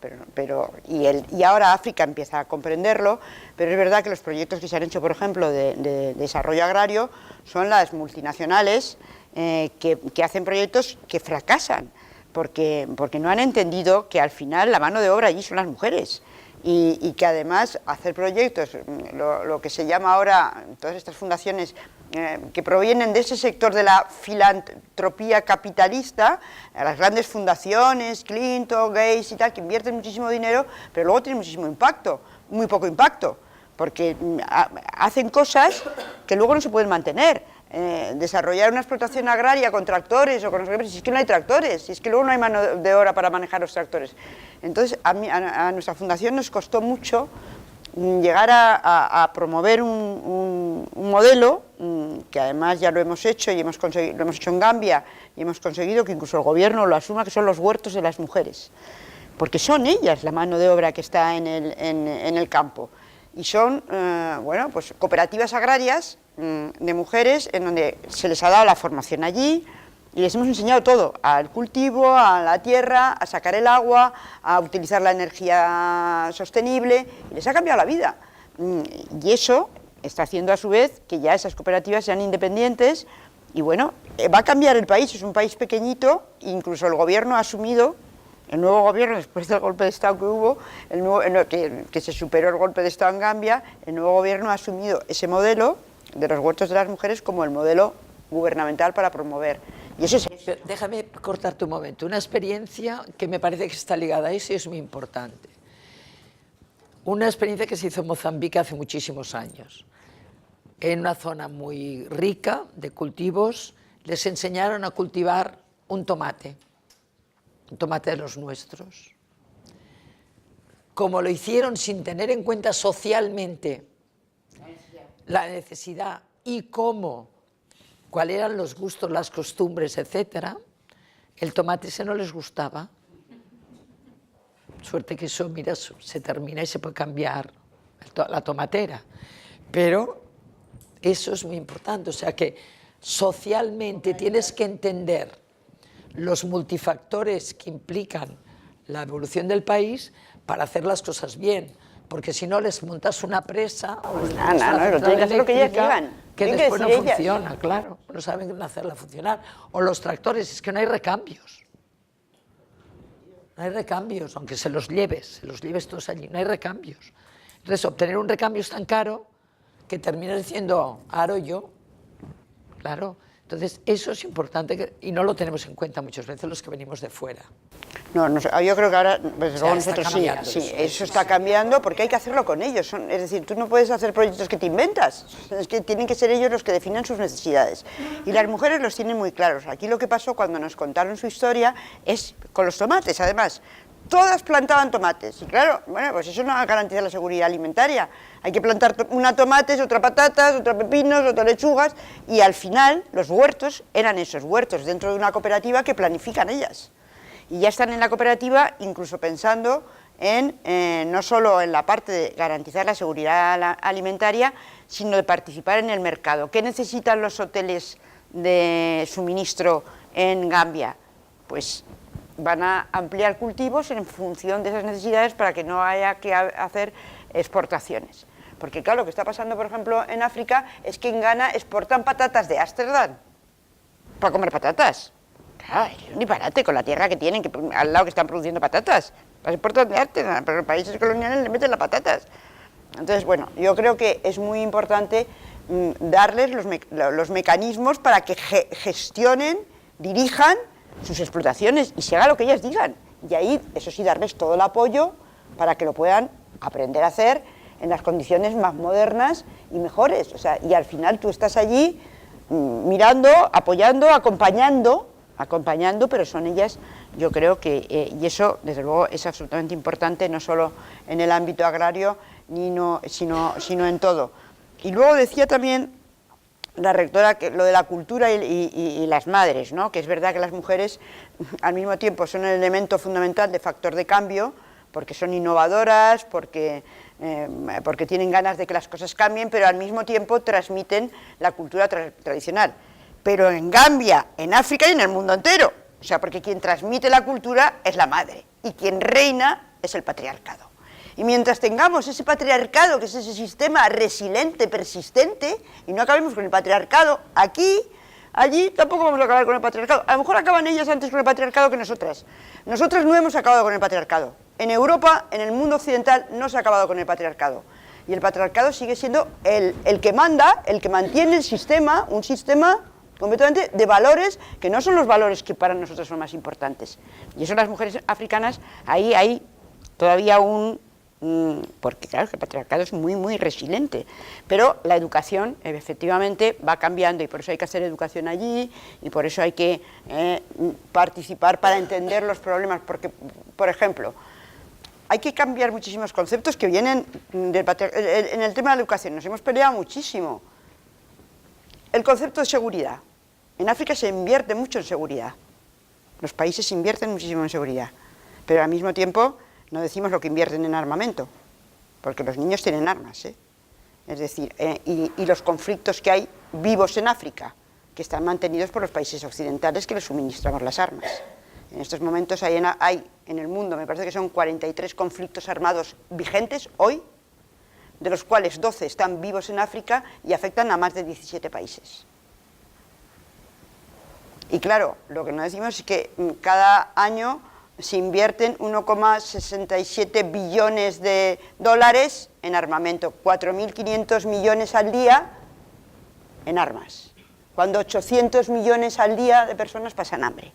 y ahora África empieza a comprenderlo, pero es verdad que los proyectos que se han hecho, por ejemplo, de desarrollo agrario, son las multinacionales que hacen proyectos que fracasan, porque no han entendido que al final la mano de obra allí son las mujeres, y que además hacer proyectos, lo que se llama ahora, todas estas fundaciones que provienen de ese sector de la filantropía capitalista, las grandes fundaciones, Clinton, Gates y tal, que invierten muchísimo dinero, pero luego tienen muchísimo impacto, muy poco impacto, porque hacen cosas que luego no se pueden mantener. Desarrollar una explotación agraria con tractores o con los si es que no hay tractores, si es que luego no hay mano de obra para manejar los tractores. Entonces a nuestra fundación nos costó mucho llegar a promover un modelo que además ya lo hemos hecho y lo hemos hecho en Gambia, y hemos conseguido que incluso el gobierno lo asuma, que son los huertos de las mujeres, porque son ellas la mano de obra que está en el campo, y son bueno, pues cooperativas agrarias de mujeres en donde se les ha dado la formación allí y les hemos enseñado todo, al cultivo, a la tierra, a sacar el agua, a utilizar la energía sostenible, y les ha cambiado la vida. Y eso está haciendo a su vez que ya esas cooperativas sean independientes, y bueno, va a cambiar el país, es un país pequeñito, incluso el gobierno ha asumido, el nuevo gobierno, después del golpe de Estado que hubo, que se superó el golpe de Estado en Gambia, el nuevo gobierno ha asumido ese modelo de los huertos de las mujeres como el modelo gubernamental para promover. Y eso es... Pero déjame cortarte un momento. Una experiencia que me parece que está ligada a eso y es muy importante. Una experiencia que se hizo en Mozambique hace muchísimos años. En una zona muy rica de cultivos, les enseñaron a cultivar un tomate de los nuestros. Como lo hicieron sin tener en cuenta socialmente la necesidad y cuáles eran los gustos, las costumbres, etcétera, el tomate ese no les gustaba. Suerte que eso, mira, se termina y se puede cambiar la tomatera. Pero eso es muy importante, o sea que socialmente tienes que entender los multifactores que implican la evolución del país para hacer las cosas bien, porque si no les montas una presa o no, tienen que hacer lo que ellas digan. Que después no funciona, claro, no saben hacerla funcionar. O los tractores, es que no hay recambios. No hay recambios, aunque se los lleves todos allí, no hay recambios. Entonces, obtener un recambio es tan caro que terminas diciendo, aro yo, claro. Entonces, eso es importante y no lo tenemos en cuenta muchas veces los que venimos de fuera. No, yo creo que ahora, pues, o sea, nosotros sí, eso está cambiando porque hay que hacerlo con ellos. Es decir, tú no puedes hacer proyectos que te inventas, es que tienen que ser ellos los que definan sus necesidades. Y las mujeres los tienen muy claros. Aquí lo que pasó cuando nos contaron su historia es con los tomates, además. Todas plantaban tomates, y claro, bueno, pues eso no garantiza la seguridad alimentaria. Hay que plantar una tomates, otra patatas, otra pepinos, otra lechugas, y al final los huertos eran esos huertos dentro de una cooperativa que planifican ellas. Y ya están en la cooperativa incluso pensando en no solo en la parte de garantizar la seguridad alimentaria, sino de participar en el mercado. ¿Qué necesitan los hoteles de suministro en Gambia? Pues van a ampliar cultivos en función de esas necesidades para que no haya que hacer exportaciones. Porque claro, lo que está pasando, por ejemplo, en África es que en Ghana exportan patatas de Ámsterdam para comer patatas. Claro, es un disparate con la tierra que tienen, que al lado que están produciendo patatas. Las exportan de Ámsterdam, pero los países coloniales le meten las patatas. Entonces, bueno, yo creo que es muy importante darles los mecanismos para que gestionen, dirijan sus explotaciones y se haga lo que ellas digan. Y ahí, eso sí, darles todo el apoyo para que lo puedan aprender a hacer en las condiciones más modernas y mejores. O sea, y al final tú estás allí mirando, apoyando, acompañando, pero son ellas, yo creo que, y eso desde luego es absolutamente importante, no solo en el ámbito agrario, sino en todo. Y luego decía también la rectora que lo de la cultura y las madres, ¿no? Que es verdad que las mujeres al mismo tiempo son el elemento fundamental de factor de cambio, porque son innovadoras, porque tienen ganas de que las cosas cambien, pero al mismo tiempo transmiten la cultura tradicional. Pero en Gambia, en África y en el mundo entero, o sea, porque quien transmite la cultura es la madre y quien reina es el patriarcado. Y mientras tengamos ese patriarcado, que es ese sistema resiliente, persistente, y no acabemos con el patriarcado aquí, allí tampoco vamos a acabar con el patriarcado. A lo mejor acaban ellas antes con el patriarcado que nosotras. Nosotras no hemos acabado con el patriarcado. En Europa, en el mundo occidental, no se ha acabado con el patriarcado. Y el patriarcado sigue siendo el que manda, el que mantiene el sistema, un sistema completamente de valores que no son los valores que para nosotros son más importantes. Y eso las mujeres africanas, ahí hay todavía porque claro, el patriarcado es muy, muy resiliente, pero la educación efectivamente va cambiando y por eso hay que hacer educación allí y por eso hay que participar para entender los problemas, porque, por ejemplo, hay que cambiar muchísimos conceptos que vienen del patriarcado. En el tema de la educación nos hemos peleado muchísimo. El concepto de seguridad. En África se invierte mucho en seguridad. Los países invierten muchísimo en seguridad, pero al mismo tiempo no decimos lo que invierten en armamento, porque los niños tienen armas, Es decir, y los conflictos que hay vivos en África, que están mantenidos por los países occidentales que les suministramos las armas. En estos momentos hay en el mundo, me parece que son 43 conflictos armados vigentes hoy, de los cuales 12 están vivos en África y afectan a más de 17 países. Y claro, lo que no decimos es que cada año se invierten 1,67 billones de dólares en armamento, 4.500 millones al día en armas, cuando 800 millones al día de personas pasan hambre.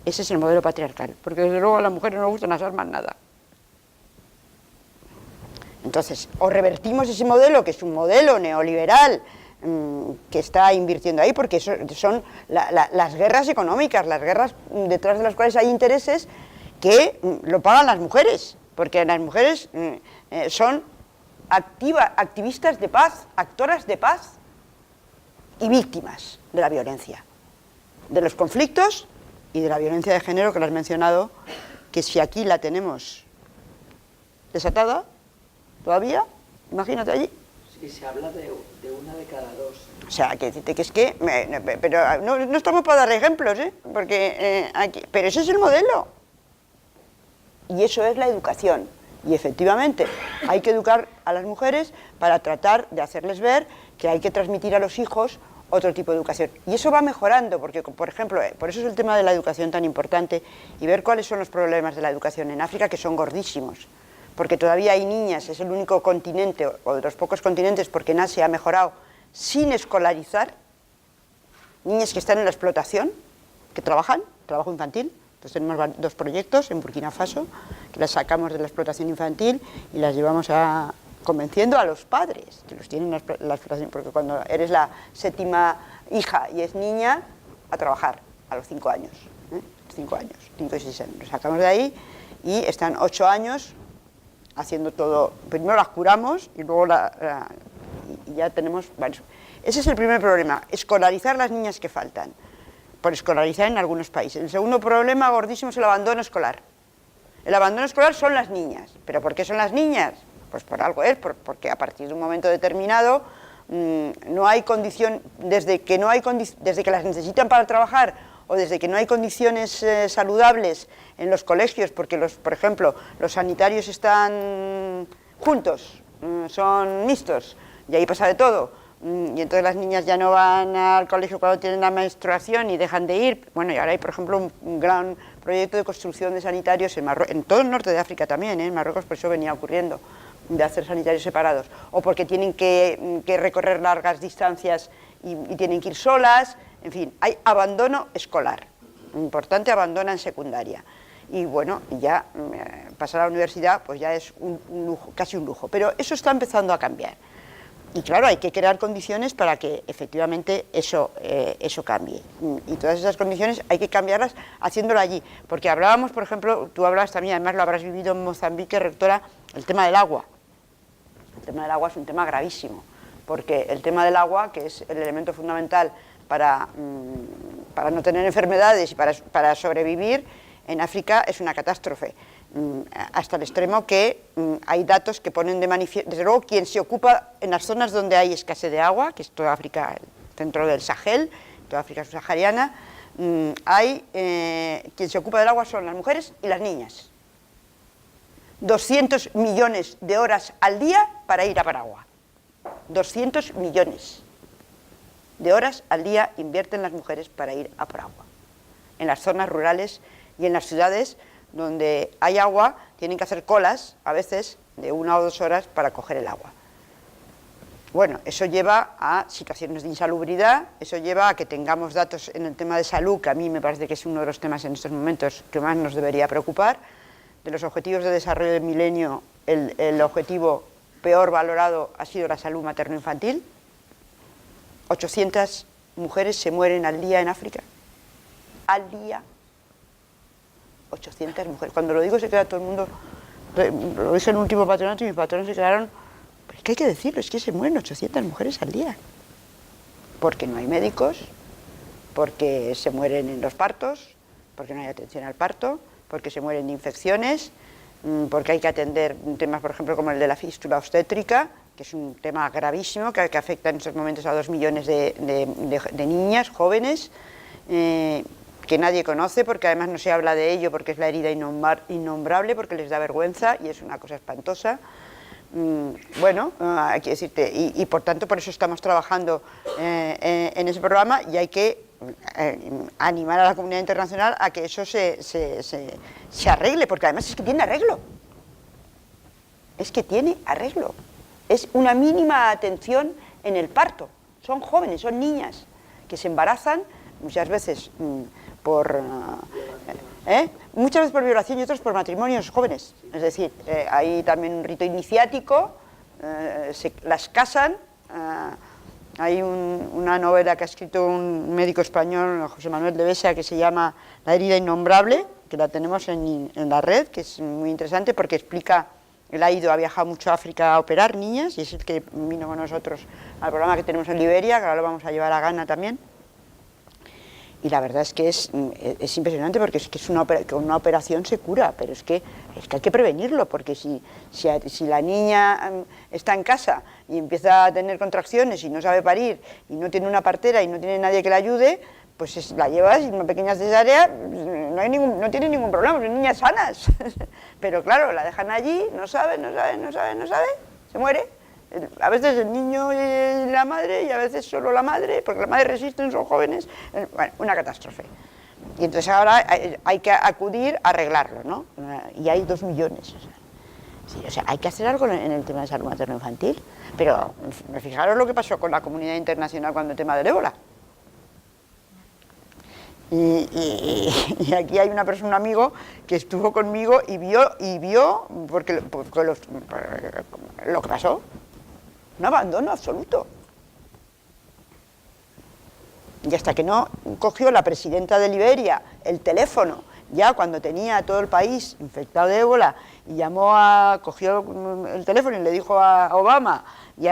Ese es el modelo patriarcal, porque desde luego a las mujeres no les gustan las armas nada. Entonces, o revertimos ese modelo, que es un modelo neoliberal, que está invirtiendo ahí, porque son las guerras económicas, las guerras detrás de las cuales hay intereses que lo pagan las mujeres, porque las mujeres son activistas de paz, actoras de paz y víctimas de la violencia, de los conflictos y de la violencia de género que lo has mencionado, que si aquí la tenemos desatada todavía, imagínate allí. Sí, se habla de una de cada dos. O sea, que decirte que es que... pero no estamos para dar ejemplos, ¿eh? Porque aquí... Pero ese es el modelo. Y eso es la educación. Y efectivamente, hay que educar a las mujeres para tratar de hacerles ver que hay que transmitir a los hijos otro tipo de educación. Y eso va mejorando, porque, por ejemplo, por eso es el tema de la educación tan importante, y ver cuáles son los problemas de la educación en África, que son gordísimos. Porque todavía hay niñas, es el único continente, o de los pocos continentes, porque en Asia ha mejorado, sin escolarizar, niñas que están en la explotación, que trabajan, trabajo infantil. Entonces tenemos dos proyectos en Burkina Faso, que las sacamos de la explotación infantil y las llevamos convenciendo a los padres que los tienen la explotación, porque cuando eres la séptima hija y es niña, a trabajar a los 5 años, 5 años, 5 y 6 años. Los sacamos de ahí y están 8 años haciendo todo. Primero las curamos y luego y ya tenemos varios. Ese es el primer problema, escolarizar las niñas que faltan, por escolarizar en algunos países. El segundo problema gordísimo es el abandono escolar. El abandono escolar son las niñas. ¿Pero por qué son las niñas? Pues por algo es, porque a partir de un momento determinado no hay condición, desde que las necesitan para trabajar o desde que no hay condiciones saludables en los colegios, porque por ejemplo, los sanitarios están juntos, son mixtos, y ahí pasa de todo, y entonces las niñas ya no van al colegio cuando tienen la menstruación y dejan de ir. Bueno, y ahora hay, por ejemplo, un gran proyecto de construcción de sanitarios en todo el norte de África también, en Marruecos, por eso venía ocurriendo, de hacer sanitarios separados, o porque tienen que recorrer largas distancias y tienen que ir solas. En fin, hay abandono escolar, importante, abandonan secundaria. Y bueno, ya pasar a la universidad pues ya es un lujo, casi un lujo. Pero eso está empezando a cambiar. Y claro, hay que crear condiciones para que efectivamente eso cambie. Y todas esas condiciones hay que cambiarlas haciéndolo allí. Porque hablábamos, por ejemplo, tú hablabas también, además lo habrás vivido en Mozambique, rectora, el tema del agua. El tema del agua es un tema gravísimo. Porque el tema del agua, que es el elemento fundamental para no tener enfermedades y para sobrevivir, en África es una catástrofe, hasta el extremo que hay datos que ponen de manifiesto. Desde luego, quien se ocupa en las zonas donde hay escasez de agua, que es toda África, el centro del Sahel, toda África subsahariana, quien se ocupa del agua son las mujeres y las niñas. 200 millones de horas al día para ir a por agua. 200 millones de horas al día invierten las mujeres para ir a por agua. En las zonas rurales y en las ciudades donde hay agua tienen que hacer colas, a veces, de 1 o 2 horas para coger el agua. Bueno, eso lleva a situaciones de insalubridad, eso lleva a que tengamos datos en el tema de salud, que a mí me parece que es uno de los temas en estos momentos que más nos debería preocupar. De los objetivos de desarrollo del milenio, el objetivo peor valorado ha sido la salud materno-infantil. 800 mujeres se mueren al día en África. Al día. 800 mujeres. Cuando lo digo se queda todo el mundo... Lo hice en el último patronato y mis patrones se quedaron... Pues que hay que decirlo, es que se mueren 800 mujeres al día. Porque no hay médicos, porque se mueren en los partos, porque no hay atención al parto, porque se mueren de infecciones, porque hay que atender temas, por ejemplo, como el de la fístula obstétrica, que es un tema gravísimo que afecta en estos momentos a 2 millones de niñas, jóvenes, que nadie conoce, porque además no se habla de ello, porque es la herida innombrable, porque les da vergüenza y es una cosa espantosa. Bueno, hay que decirte, y por tanto por eso estamos trabajando en ese programa, y hay que animar a la comunidad internacional a que eso se arregle, porque además es que tiene arreglo. Es que tiene arreglo. Es una mínima atención en el parto. Son jóvenes, son niñas que se embarazan muchas veces muchas veces por violación y otras por matrimonios jóvenes. Es decir, hay también un rito iniciático, las casan. Hay una novela que ha escrito un médico español, José Manuel de Besa, que se llama La herida innombrable, que la tenemos en la red, que es muy interesante porque explica. Él ha viajado mucho a África a operar niñas y es el que vino con nosotros al programa que tenemos en Liberia, que ahora lo vamos a llevar a Ghana también. Y la verdad es que es impresionante porque es que con una operación se cura, pero es que hay que prevenirlo, porque si la niña está en casa y empieza a tener contracciones y no sabe parir y no tiene una partera y no tiene nadie que la ayude, pues la llevas y una pequeña cesárea, no tiene ningún problema, son niñas sanas. Pero claro, la dejan allí, no sabe, se muere. A veces el niño y la madre, y a veces solo la madre, porque la madre resisten, son jóvenes. Bueno, una catástrofe. Y entonces ahora hay que acudir a arreglarlo, ¿no? Y hay 2 millones. O sea, hay que hacer algo en el tema de salud materno-infantil. Pero fijaros lo que pasó con la comunidad internacional cuando el tema del ébola. Y aquí hay un amigo que estuvo conmigo y vio porque lo que pasó. Un abandono absoluto. Y hasta que no cogió la presidenta de Liberia el teléfono, ya cuando tenía a todo el país infectado de ébola, y cogió el teléfono y le dijo a Obama y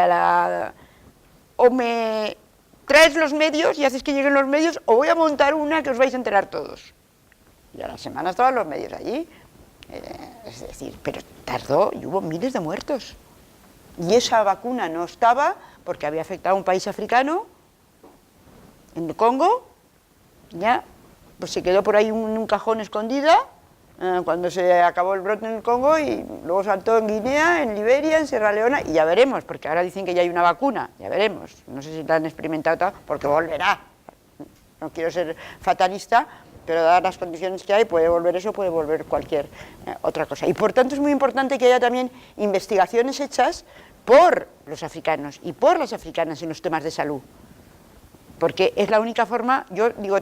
o me traes los medios y haces que lleguen los medios, o voy a montar una que os vais a enterar todos. Y a la semana estaban los medios allí. Es decir, pero tardó y hubo miles de muertos. Y esa vacuna no estaba porque había afectado a un país africano, en el Congo, ya, pues se quedó por ahí en un cajón escondida cuando se acabó el brote en el Congo, y luego saltó en Guinea, en Liberia, en Sierra Leona, y ya veremos, porque ahora dicen que ya hay una vacuna, ya veremos, no sé si la han experimentado, porque volverá. No quiero ser fatalista, pero dadas las condiciones que hay, puede volver eso, puede volver cualquier otra cosa. Y por tanto es muy importante que haya también investigaciones hechas por los africanos y por las africanas en los temas de salud. Porque es la única forma, yo digo,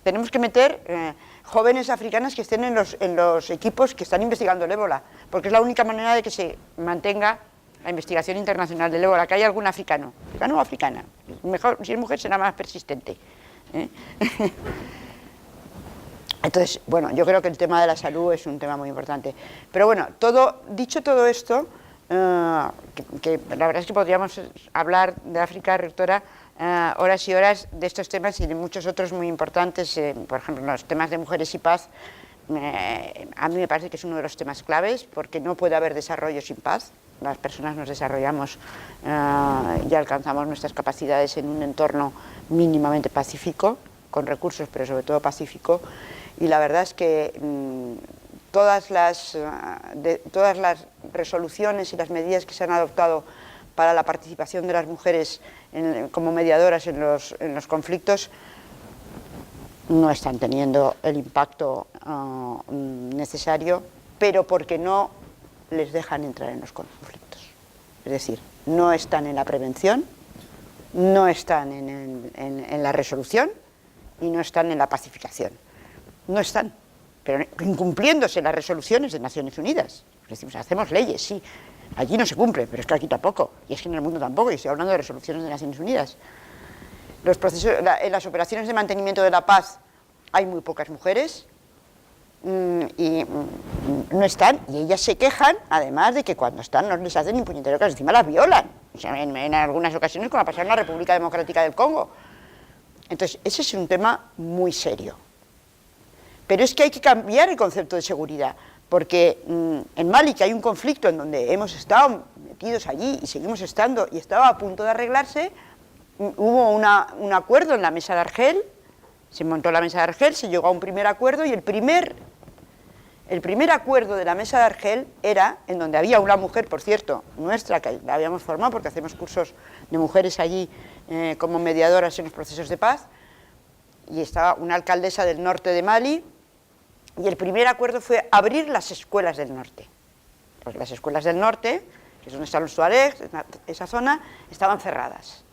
tenemos que meter jóvenes africanas que estén en los equipos que están investigando el ébola, porque es la única manera de que se mantenga la investigación internacional del ébola, que haya algún africano o africana. Mejor, si es mujer será más persistente. Entonces, bueno, yo creo que el tema de la salud es un tema muy importante. Pero bueno, dicho todo esto, que la verdad es que podríamos hablar de África, rectora, horas y horas de estos temas y de muchos otros muy importantes, por ejemplo, los temas de mujeres y paz. A mí me parece que es uno de los temas claves, porque no puede haber desarrollo sin paz. Las personas nos desarrollamos y alcanzamos nuestras capacidades en un entorno mínimamente pacífico, con recursos, pero sobre todo pacífico. Y la verdad es que todas las resoluciones y las medidas que se han adoptado para la participación de las mujeres como mediadoras en los conflictos no están teniendo el impacto necesario, pero porque no les dejan entrar en los conflictos. Es decir, no están en la prevención, no están en la resolución y no están en la pacificación. No están, pero incumpliéndose las resoluciones de Naciones Unidas. Decimos, hacemos leyes, sí, allí no se cumple, pero es que aquí tampoco, y es que en el mundo tampoco, y estoy hablando de resoluciones de Naciones Unidas. En las operaciones de mantenimiento de la paz hay muy pocas mujeres y no están, y ellas se quejan, además de que cuando están no les hacen ni puñetero caso, encima las violan, o sea, en algunas ocasiones, como ha pasado en la República Democrática del Congo. Entonces, ese es un tema muy serio. Pero es que hay que cambiar el concepto de seguridad, porque en Mali, que hay un conflicto en donde hemos estado metidos allí y seguimos estando, y estaba a punto de arreglarse, hubo un acuerdo en la mesa de Argel, se montó la mesa de Argel, se llegó a un primer acuerdo, y el primer acuerdo de la mesa de Argel era, en donde había una mujer, por cierto, nuestra, que la habíamos formado, porque hacemos cursos de mujeres allí como mediadoras en los procesos de paz, y estaba una alcaldesa del norte de Mali, y el primer acuerdo fue abrir las escuelas del norte. Pues las escuelas del norte, que es donde están los tuaregs, esa zona, estaban cerradas.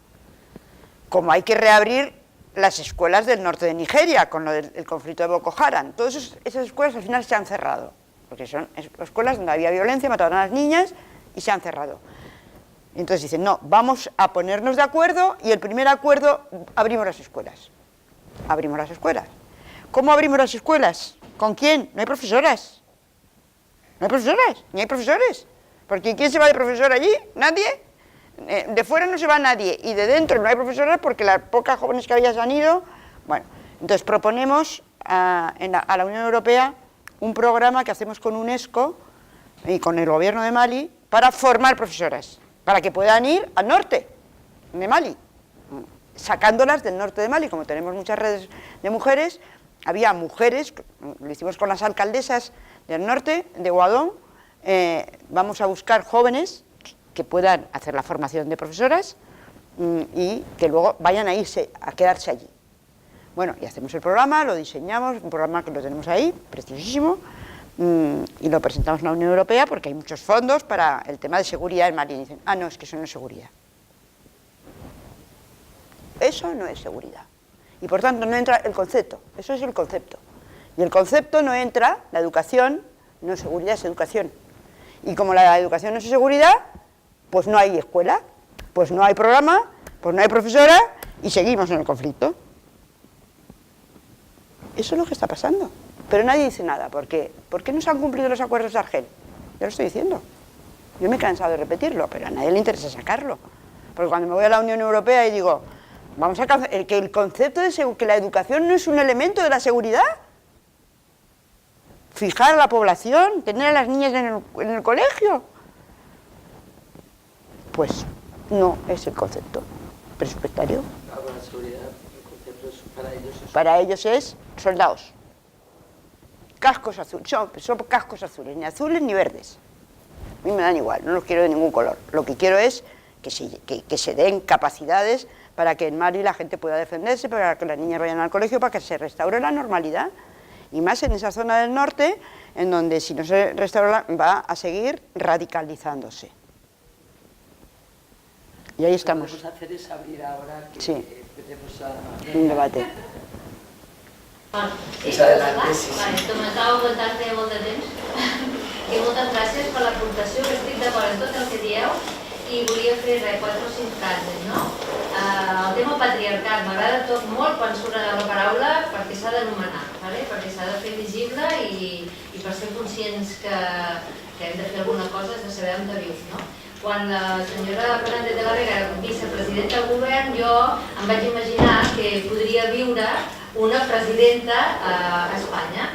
Como hay que reabrir las escuelas del norte de Nigeria, con el conflicto de Boko Haram, todas esas escuelas al final se han cerrado, porque son escuelas donde había violencia, mataron a las niñas y se han cerrado. Entonces dicen, no, vamos a ponernos de acuerdo, y el primer acuerdo, abrimos las escuelas. Abrimos las escuelas. ¿Cómo abrimos las escuelas? ¿Con quién? No hay profesoras. No hay profesoras, ni hay profesores. Porque ¿quién se va de profesor allí? ¿Nadie? De fuera no se va nadie, y de dentro no hay profesoras porque las pocas jóvenes que había se han ido. Bueno, entonces proponemos a la Unión Europea un programa que hacemos con UNESCO y con el gobierno de Mali para formar profesoras, para que puedan ir al norte de Mali, sacándolas del norte de Mali. Como tenemos muchas redes de mujeres, había mujeres, lo hicimos con las alcaldesas del norte, de Guadón, vamos a buscar jóvenes que puedan hacer la formación de profesoras y que luego vayan a irse, a quedarse allí. Bueno, y hacemos el programa, lo diseñamos, un programa que lo tenemos ahí, prestigiosísimo, y lo presentamos en la Unión Europea porque hay muchos fondos para el tema de seguridad en Mali. Y dicen, no, es que eso no es seguridad. Eso no es seguridad. Y por tanto no entra el concepto, eso es el concepto. Y el concepto no entra, la educación, no es seguridad, es educación. Y como la educación no es seguridad, pues no hay escuela, pues no hay programa, pues no hay profesora y seguimos en el conflicto. Eso es lo que está pasando. Pero nadie dice nada. ¿Por qué? ¿Por qué no se han cumplido los acuerdos de Argel? Yo lo estoy diciendo. Yo me he cansado de repetirlo, pero a nadie le interesa sacarlo. Porque cuando me voy a la Unión Europea y digo, vamos a que el concepto de que la educación no es un elemento de la seguridad. Fijar a la población, tener a las niñas en el colegio. Pues no es el concepto presupuestario. La seguridad, el concepto para ellos es soldados. Cascos azules, son cascos azules, ni azules ni verdes. A mí me dan igual, no los quiero de ningún color. Lo que quiero es que se den capacidades para que en Mali la gente pueda defenderse, para que las niñas vayan al colegio, para que se restaure la normalidad. Y más en esa zona del norte, en donde si no se restaura va a seguir radicalizándose. Y ahí estamos. Lo que vamos a hacer es abrir ahora que empecemos un debate. És adelante, sí. M'estava aguantant feia molt de temps. I moltes gràcies per l'aportació, que estic d'acord en tot el que dieu, i volia fer 4 o 5 frases, no? El tema patriarcat m'agrada tot molt quan surt la paraula perquè s'ha d'anomenar, perquè s'ha de fer visible i per ser conscients que hem de fer alguna cosa has de saber on vius, no? Quan la senyora Fernández de la Vega era vicepresidenta del govern, jo em vaig imaginar que podria viure una presidenta a Espanya.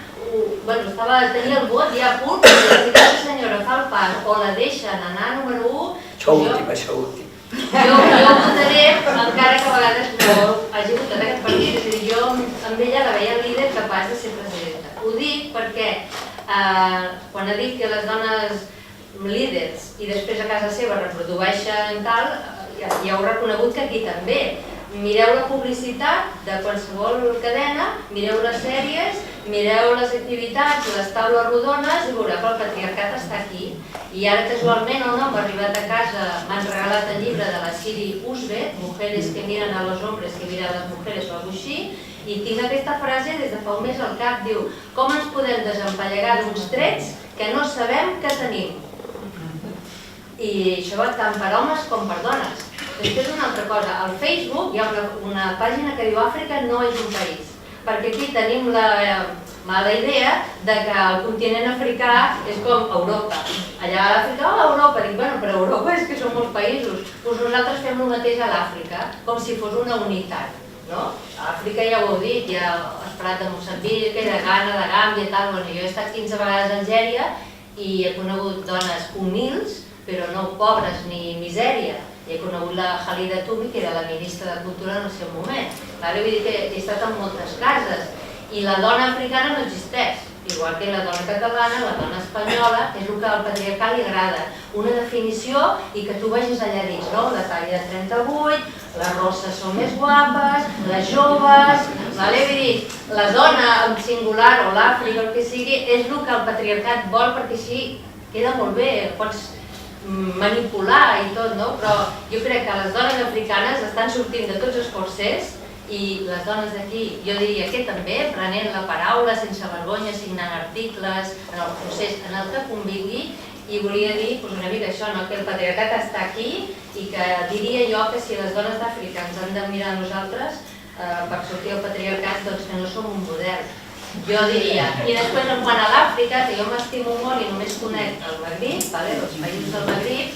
Tenia el vot ja a punt, però si aquesta senyora fa el pas o la deixen anar número 1... Això últim. Jo votaré, encara que a vegades no hagi votat aquest partit, és a dir, jo amb ella la veia líder capaç de ser presidenta. Ho dic perquè quan ha dit que les dones líders i després a casa seva reprodueixen tal, ja heu reconegut que aquí també. Mireu la publicitat de qualsevol cadena, mireu les sèries, mireu les activitats, les taules rodones i veureu que el patriarcat està aquí. I ara casualment el nom ha arribat a casa, m'han regalat el llibre de la Siri Usbet, Mujeres que miren a los hombres que miren a les mujeres o alguna cosa així, i tinc aquesta frase des de fa un mes al cap, diu, com ens podem desempallegar d'uns trets que no sabem que tenim? I això va tant per homes com per dones. Després una altra cosa, al Facebook hi ha una pàgina que diu Àfrica no és un país, perquè aquí tenim la mala idea de que el continent africà és com Europa. Allà a l'Àfrica, Europa, dic, bueno, però Europa és que són molts països, doncs nosaltres fem el mateix a l'Àfrica, com si fos una unitat. A Àfrica ja ho heu dit, hi ha Esperat de Moçambic, de Ghana, de Gàmbia i tal, jo he estat 15 vegades a Algèria i he conegut dones humils, però no pobres ni misèria. He conegut la Khalida Toumi, que era la ministra de Cultura en el seu moment. Vull dir que he estat en moltes cases i la dona africana no existeix. Igual que la dona catalana, la dona espanyola, és el que al patriarcat li agrada. Una definició i que tu vegis allà dins, no? La talla de 38, les rosses són més guapes, les joves, Vale? Vull dir, la dona en singular o l'Àfrica, el que sigui, és el que el patriarcat vol perquè així queda molt bé, pots manipular i tot, no? Però jo crec que les dones africanes estan sortint de tots els forcers i les dones d'aquí, jo diria que també, prenent la paraula sense vergonya, signant articles, en el procés en el que convingui, i volia dir una mica això, que el patriarcat està aquí i que diria jo que si les dones d'Àfrica ens han de mirar a nosaltres per sortir del patriarcat, doncs que no som un model. Jo diria. I després, en quant a l'Àfrica, que jo m'estimo molt i només conec el Magrib, els països del Magrib,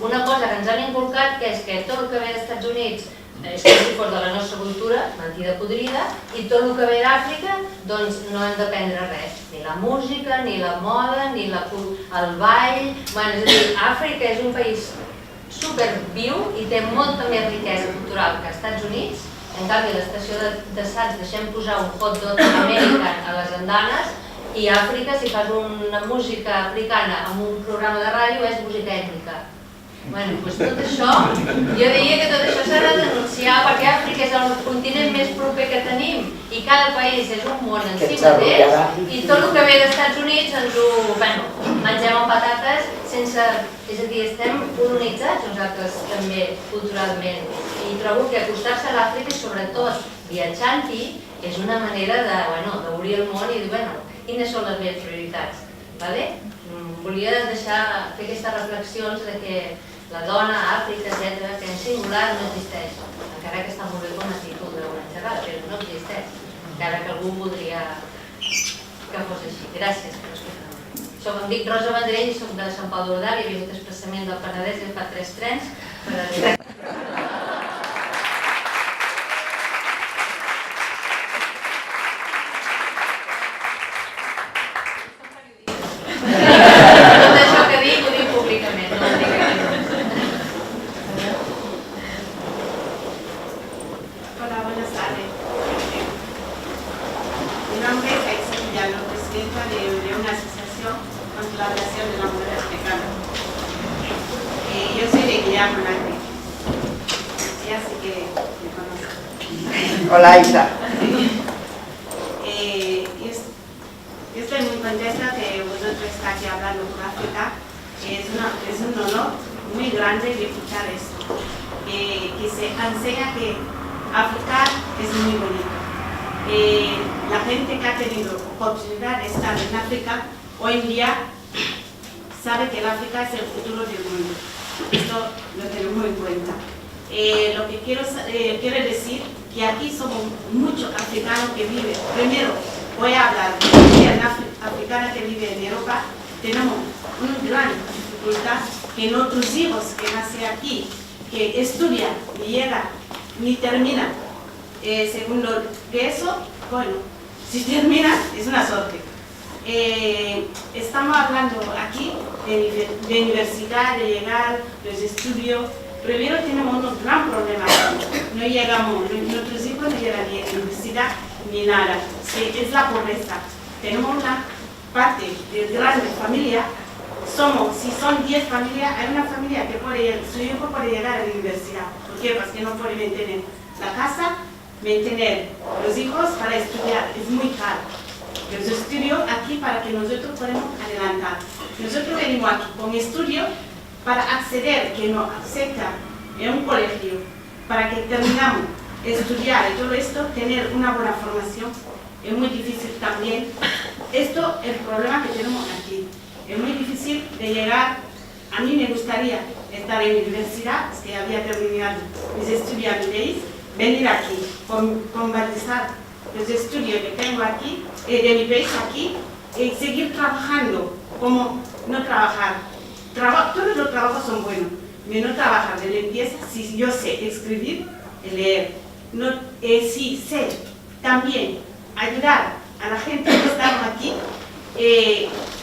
una cosa que ens han inculcat que és que tot el que ve dels Estats Units és com si fos de la nostra cultura, mentida podrida, i tot el que ve d'Àfrica, doncs no hem d'aprendre res. Ni la música, ni la moda, ni el ball... És a dir, Àfrica és un país superviu i té molta més riquesa cultural que els Estats Units. En canvi, a l'estació de Sants deixem posar un hot dog american a les andanes i a Àfrica, si fas una música africana amb un programa de ràdio, és música ètnica. Doncs tot això, jo diria que tot això s'ha de denunciar perquè Àfrica és el continent més proper que tenim i cada país és un món en si mateix i tot el que ve dels Estats Units ens ho mengem amb patates sense... És a dir, estem colonitzats nosaltres també culturalment i trobo que acostar-se a l'Àfrica i sobretot viatjant-hi és una manera d'obrir el món i dir, quines són les meves prioritats? Volia deixar fer aquestes reflexions de que la dona, Àfrica, etc., que en singular no existeix, encara que està molt bé com a títol d'una xerrada, però no existeix, encara que algú voldria que fos així. Gràcies per escoltar-me. Em dic Rosa Vendrell i soc de Sant Pau d'Ordal i he vingut expressament del Penedès i he fet 3 trens per arribar. Tot això que dic ho dic públicament, no ho dic aquí. Hola, buenas tardes. Mi nombre es Aisha Villano, presidenta de una asociación contra la violación de la mujer africana. Yo soy de Guinea Conakry. Ella sí que me conoce. Hola, Aisha. Yo estoy muy contenta que vosotros estéis aquí hablando por África. Es un honor muy grande de escuchar esto. Que se enseña que África es muy bonito. La gente que ha tenido oportunidad de estar en África hoy en día sabe que el África es el futuro del mundo. Esto lo tenemos en cuenta. Lo que quiero decir que aquí somos muchos africanos que viven. Primero, voy a hablar de la africana que vive en Europa. Tenemos una gran dificultad que nuestros hijos que nacen aquí, que estudian, ni llegan, ni terminan. Segundo de eso, si terminan es una suerte. Estamos hablando aquí de universidad, de llegar, los estudios. Primero tenemos un gran problema. No llegamos, nuestros hijos no llegan ni a la universidad ni nada. Es la pobreza. Tenemos una parte de grande familia. Si son 10 familias, hay una familia que su hijo puede llegar a la universidad. ¿Por qué? Porque no puede mantener la casa, mantener los hijos para estudiar. Es muy caro. Los estudios aquí para que nosotros podamos adelantar. Nosotros venimos aquí con estudio para acceder, que nos acepta en un colegio, para que terminamos de estudiar y todo esto, tener una buena formación. Es muy difícil también. Esto es el problema que tenemos aquí. Es muy difícil de llegar. A mí me gustaría estar en la universidad, es que había terminado mis estudios venir aquí, convalidar los estudios que tengo aquí, de mi país aquí, y seguir trabajando, como no trabajar. Todos los trabajos son buenos, pero no trabajar de limpieza, si yo sé escribir y leer. Si sé también ayudar a la gente que estamos aquí,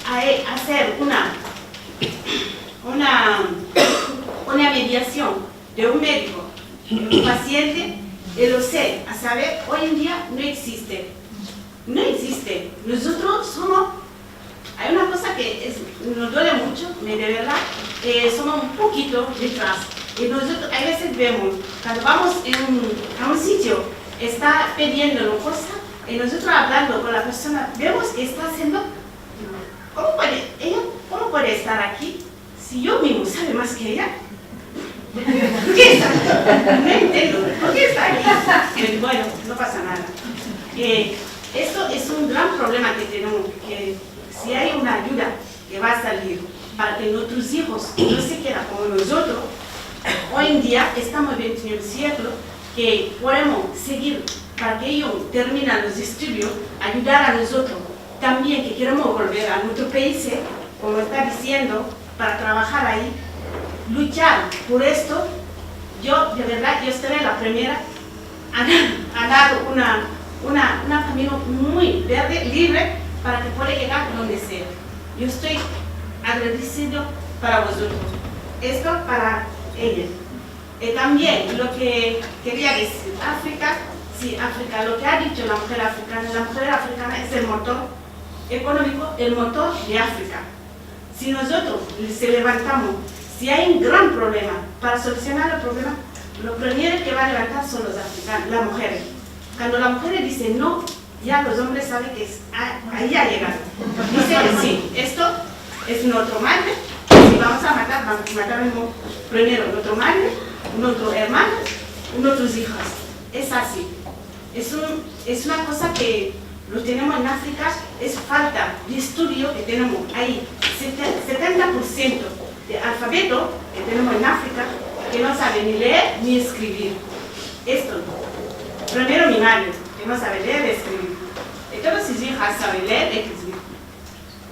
a hacer una mediación de un médico, de un paciente, y lo sé, a saber, hoy en día no existe. No existe. Nosotros somos, hay una cosa que nos duele mucho, de verdad, somos un poquito detrás. Y nosotros a veces vemos, cuando vamos a un sitio está pidiendo una cosa y nosotros hablando con la persona, vemos que está haciendo, ¿cómo puede estar aquí si yo mismo sabe más que ella? ¿Por qué está aquí? No entiendo, ¿por qué está aquí? Bueno, no pasa nada. Esto es un gran problema que tenemos, que si hay una ayuda que va a salir para que nuestros hijos no se queden como nosotros, hoy en día estamos en el 21 siglo, que podemos seguir para que ellos terminen los estudios, ayudar a nosotros también que queremos volver a nuestro país, como está diciendo, para trabajar ahí, luchar por esto. Yo, de verdad, yo seré la primera a dar un camino muy verde, libre, para que pueda llegar donde sea. Yo estoy agradecido para vosotros. Esto para ella. También lo que quería decir, África, sí, África, lo que ha dicho la mujer africana es el motor económico, el motor de África. Si nosotros se levantamos, si hay un gran problema, para solucionar el problema, lo primero que va a levantar son los africanos, las mujeres. Cuando las mujeres dicen no, ya los hombres saben que ahí ya llegan. Dicen que sí, esto es nuestro madre, si vamos a matar, vamos a matar primero nuestro madre, nuestros hermanos, nuestros hijos. Es así. Es una cosa que lo tenemos en África, es falta de estudio que tenemos ahí. 70% de alfabeto que tenemos en África que no sabe ni leer ni escribir. Esto, primero mi madre, que no sabe leer ni escribir. Y todas sus hijas saben leer y escribir.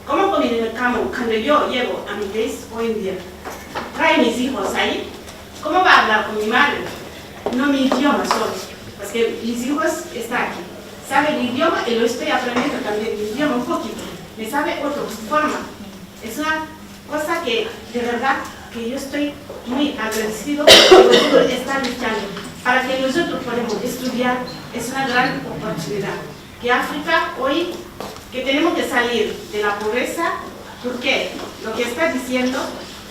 ¿Cómo comunicamos cuando yo llego a mi país hoy en día? Trae mis hijos ahí. ¿Cómo va a hablar con mi madre? No mi idioma solo, porque mis hijos están aquí. Sabe el idioma y lo estoy aprendiendo también, el idioma un poquito. Me sabe otra forma. Es una cosa que, de verdad, que yo estoy muy agradecido que vosotros están luchando. Para que nosotros podamos estudiar, es una gran oportunidad. Que África hoy, que tenemos que salir de la pobreza, porque lo que está diciendo,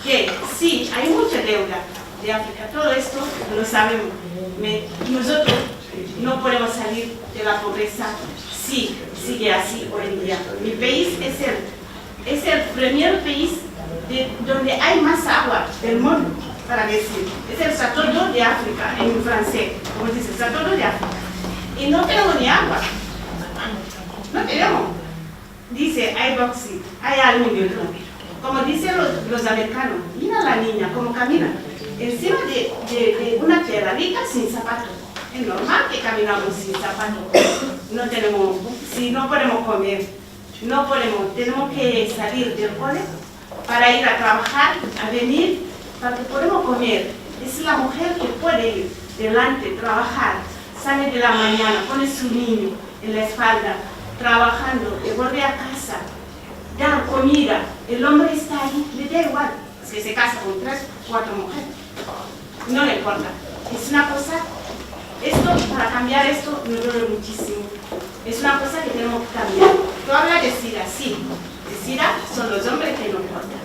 que sí, hay mucha deuda de África, todo esto lo sabemos. Nosotros no podemos salir de la pobreza si sigue así hoy en día. Mi país es el primer país donde hay más agua del mundo, para decir. Es el Château de África, en francés, como dice, el Château de África. Y no tenemos ni agua. No tenemos. Dice, hay bauxita, hay aluminio. Como dicen los americanos, mira a la niña cómo camina. Encima de una tierra rica sin zapatos. Es normal que caminamos sin zapatos. No tenemos, si no podemos comer, no podemos, tenemos que salir del cole para ir a trabajar, a venir, para que podamos comer. Es la mujer que puede ir delante, trabajar, sale de la mañana, pone su niño en la espalda, trabajando, y vuelve a casa, da comida. El hombre está ahí, le da igual, es que se casa con 3 o 4 mujeres. No le importa. Es una cosa, esto, para cambiar esto, me duele muchísimo. Es una cosa que tenemos que cambiar. Tú hablas de SIDA, sí. De SIDA son los hombres que no importan.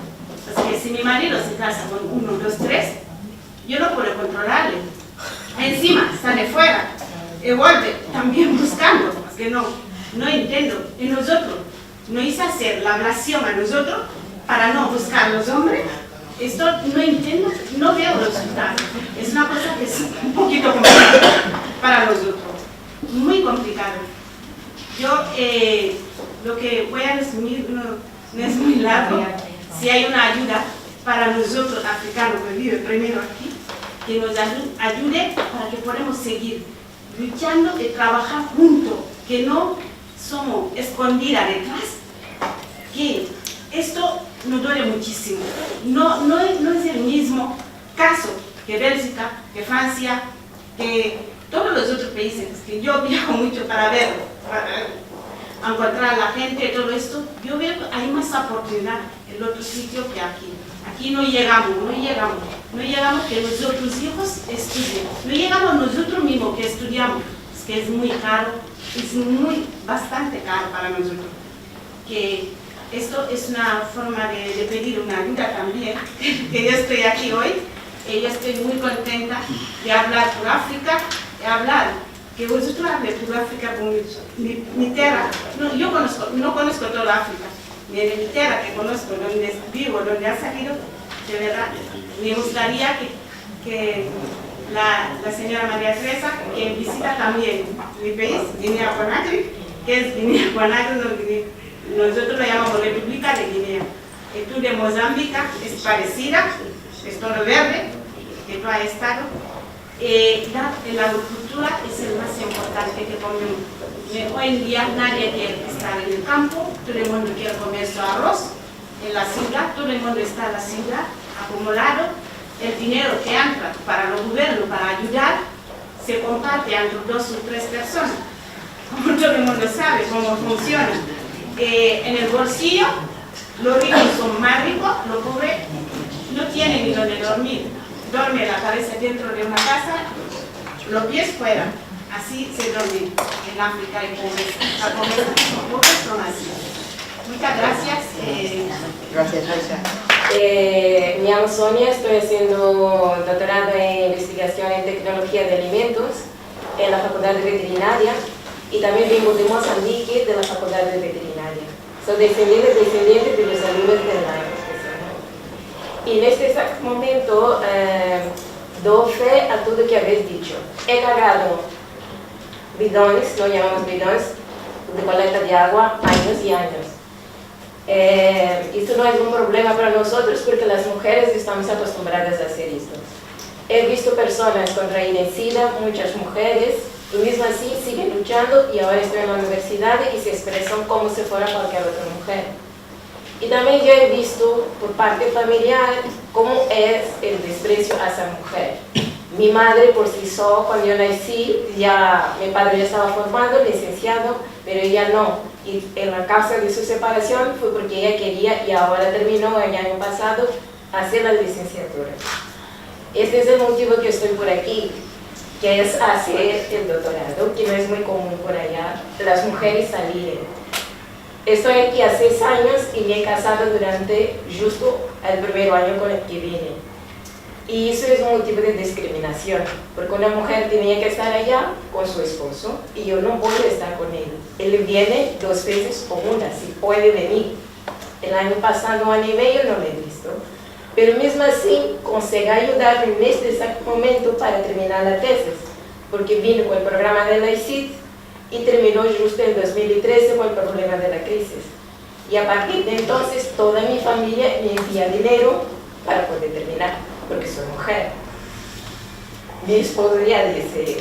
Así que si mi marido se casa con 1, 2, 3, yo no puedo controlarle. Encima, sale fuera y vuelve también buscando, porque no entiendo. Y nosotros, no hice hacer la ablación a nosotros para no buscar a los hombres. Esto no entiendo, no veo los resultados. Es una cosa que es un poquito complicada para nosotros, muy complicado. Yo lo que voy a resumir no es muy largo. Si hay una ayuda para nosotros africanos que viven primero aquí, que nos ayude para que podamos seguir luchando y trabajar juntos, que no somos escondidas detrás, que esto nos duele muchísimo. No es el mismo caso que Bélgica, que Francia, que todos los otros países, que yo viajo mucho para ver, para encontrar a la gente, todo esto. Yo veo que hay más oportunidad en otro sitio que aquí. Aquí no llegamos que nuestros hijos estudien, no llegamos nosotros mismos que estudiamos, es que es muy caro, es bastante caro para nosotros. Que esto es una forma de pedir una ayuda también, que yo estoy aquí hoy, y yo estoy muy contenta de hablar por África, de hablar que vosotros habléis por África, por mi tierra. No, yo no conozco toda África, ni de mi tierra que conozco, donde vivo, donde ha salido, de verdad. Me gustaría que la señora María Teresa, que visita también mi país, Guinea-Conakry, que es Guinea-Conakry, nosotros lo llamamos República de Guinea. Y tú de Mozambique es parecida, es todo verde, que tú has estado. La agricultura es el más importante que comemos. Hoy en día nadie quiere estar en el campo, todo el mundo quiere comer su arroz en la ciudad, todo el mundo está en la ciudad acumulado. El dinero que entra para los gobiernos, para ayudar, se comparte entre 2 o 3 personas. Como todo el mundo sabe cómo funciona. En el bolsillo, los ricos son más ricos, los pobres no tienen ni donde dormir. Duerme la cabeza dentro de una casa, los pies fuera. Así se duerme en África y pobres. La pobreza, los pobres son así. Muchas gracias. Gracias, Aisha. Me llamo Sonia, estoy haciendo doctorado en investigación en tecnología de alimentos en la Facultad de Veterinaria y también vengo de Mozambique, de la Facultad de Veterinaria. Soy descendiente de los alumnos del año. Y en este exacto momento doy fe a todo lo que habéis dicho. He cargado bidones, lo llamamos bidones, de colecta de agua, años y años. Esto no es un problema para nosotros porque las mujeres estamos acostumbradas a hacer esto. He visto personas con raíz SIDA, muchas mujeres, y mismo así siguen luchando y ahora estoy en la universidad y se expresan como si fuera cualquier otra mujer. Y también yo he visto por parte familiar cómo es el desprecio hacia la mujer. Mi madre por sí sola, cuando yo nací, mi padre ya estaba formado, licenciado, pero ella no. Y en la causa de su separación fue porque ella quería y ahora terminó el año pasado hacer la licenciatura. Este es el motivo que estoy por aquí, que es hacer el doctorado, que no es muy común por allá, las mujeres salir. Estoy aquí hace 6 años y me he casado durante justo el primer año con el que vine. Y eso es un motivo de discriminación, porque una mujer tenía que estar allá con su esposo y yo no puedo estar con él. Él viene 2 veces o una, si puede venir. El año pasado, 1 año y medio, no lo he visto. Pero mismo así, conseguí ayudarme en este exacto momento para terminar la tesis, porque vino con el programa de la ICIT y terminó justo en 2013 con el problema de la crisis. Y a partir de entonces, toda mi familia me envía dinero para poder terminar, porque soy mujer. Mi esposo ya dice,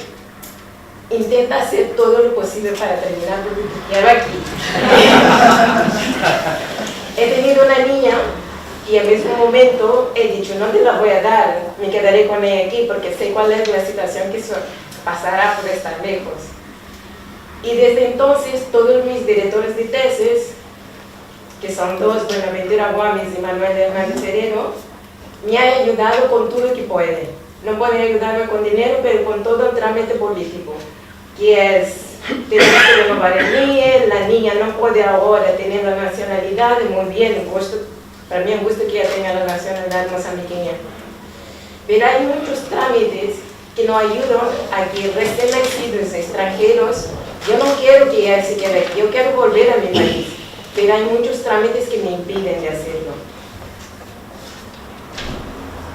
intenta hacer todo lo posible para terminar porque te quiero aquí. He tenido una niña y al mismo momento he dicho, no te la voy a dar, me quedaré con ella aquí porque sé cuál es la situación que pasará por estar lejos. Y desde entonces todos mis directores de tesis, que son 2, Buenaventura Gómez y Manuel Hernández Sereno, me han ayudado con todo lo que pueden. No pueden ayudarme con dinero, pero con todo el trámite político, que es, tenemos que renovar el NIE, la niña no puede ahora tener la nacionalidad, muy bien, para mí es gusto que ella tenga la nacionalidad mozambiqueña. Pero hay muchos trámites que nos ayudan a que recién nacidos extranjeros. Yo no quiero que ella se quede aquí, yo quiero volver a mi país, pero hay muchos trámites que me impiden de hacerlo.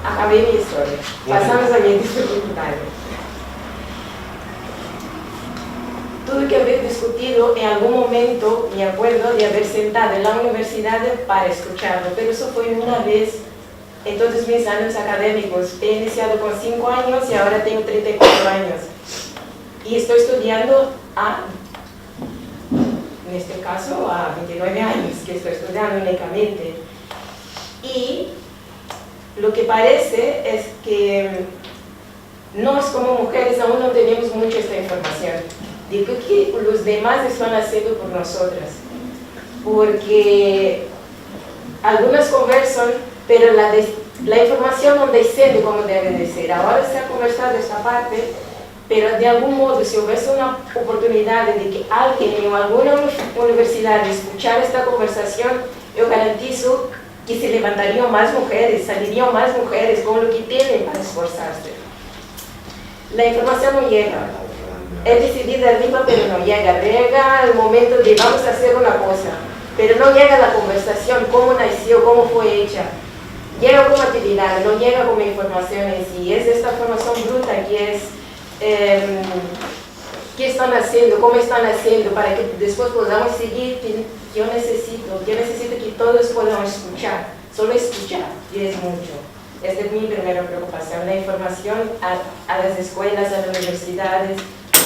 Acabé mi historia. Pasamos a mi dificultad. Todo lo que haber discutido, en algún momento me acuerdo de haber sentado en la universidad para escucharlo, pero eso fue una vez en todos mis años académicos. He iniciado con 5 años y ahora tengo 34 años. Y estoy estudiando en este caso, a 29 años, que estoy estudiando únicamente. Y lo que parece es que nos como mujeres aún no tenemos mucha esta información de que los demás están haciendo por nosotras, porque algunas conversan, pero la información no desciende como debe de ser. Ahora se ha conversado esta parte, pero de algún modo, si hubiese una oportunidad de que alguien en alguna universidad escuchara esta conversación, yo garantizo que se levantarían más mujeres, salirían más mujeres con lo que tienen para esforzarse. La información no llega. He decidido arriba, pero no llega. Llega el momento de vamos a hacer una cosa, pero no llega la conversación, cómo nació, cómo fue hecha. Llega como actividad, no llega como información en sí. Es esta formación bruta que es qué están haciendo, cómo están haciendo, para que después podamos seguir. Yo necesito que todos podamos escuchar, solo escuchar, y es mucho. Esta es mi primera preocupación, la información a las escuelas, a las universidades,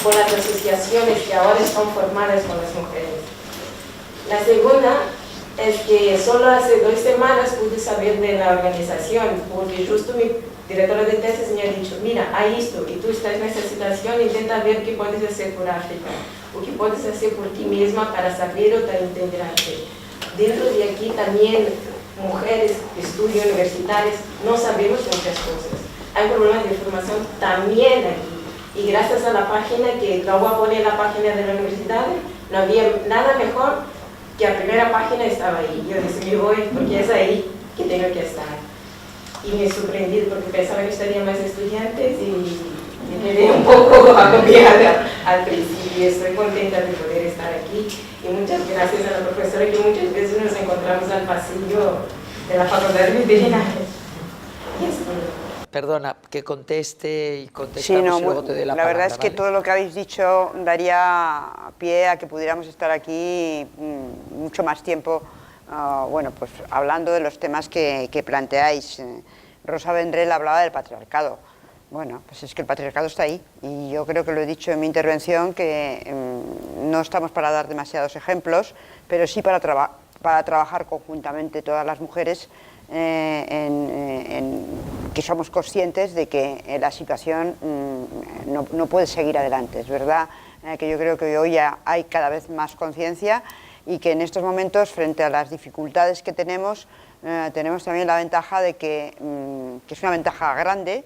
con las asociaciones que ahora están formadas con las mujeres. La segunda es que solo hace 2 semanas pude saber de la organización, porque justo mi directora de tesis me ha dicho, mira, hay esto, y tú estás en esa situación, intenta ver qué puedes hacer por África, o qué puedes hacer por ti misma para saber o para integrarte. Dentro de aquí también, mujeres que estudian universitarias, no sabemos muchas cosas. Hay problemas de formación también aquí. Y gracias a la página, que la voy a poner en la página de la universidad, no había nada mejor que la primera página estaba ahí. Yo dije, me voy porque es ahí que tengo que estar. Y me sorprendí porque pensaba que estaría más estudiantes y me quedé un poco agobiada al principio. Estoy contenta de poder estar aquí y muchas gracias a la profesora, que muchas veces nos encontramos al pasillo de la Facultad de Veterinaria. Y es todo. Perdona, que conteste y contestamos Sí, no, y luego te doy la verdad palabra, es que ¿vale? todo lo que habéis dicho daría pie a que pudiéramos estar aquí mucho más tiempo, bueno, pues hablando de los temas que planteáis. Rosa Vendrell hablaba del patriarcado. Bueno, pues es que el patriarcado está ahí, y yo creo que lo he dicho en mi intervención, que no estamos para dar demasiados ejemplos, pero sí para trabajar conjuntamente todas las mujeres que somos conscientes de que la situación no puede seguir adelante. Es verdad que yo creo que hoy ya hay cada vez más conciencia, y que en estos momentos, frente a las dificultades que tenemos también la ventaja de que es una ventaja grande,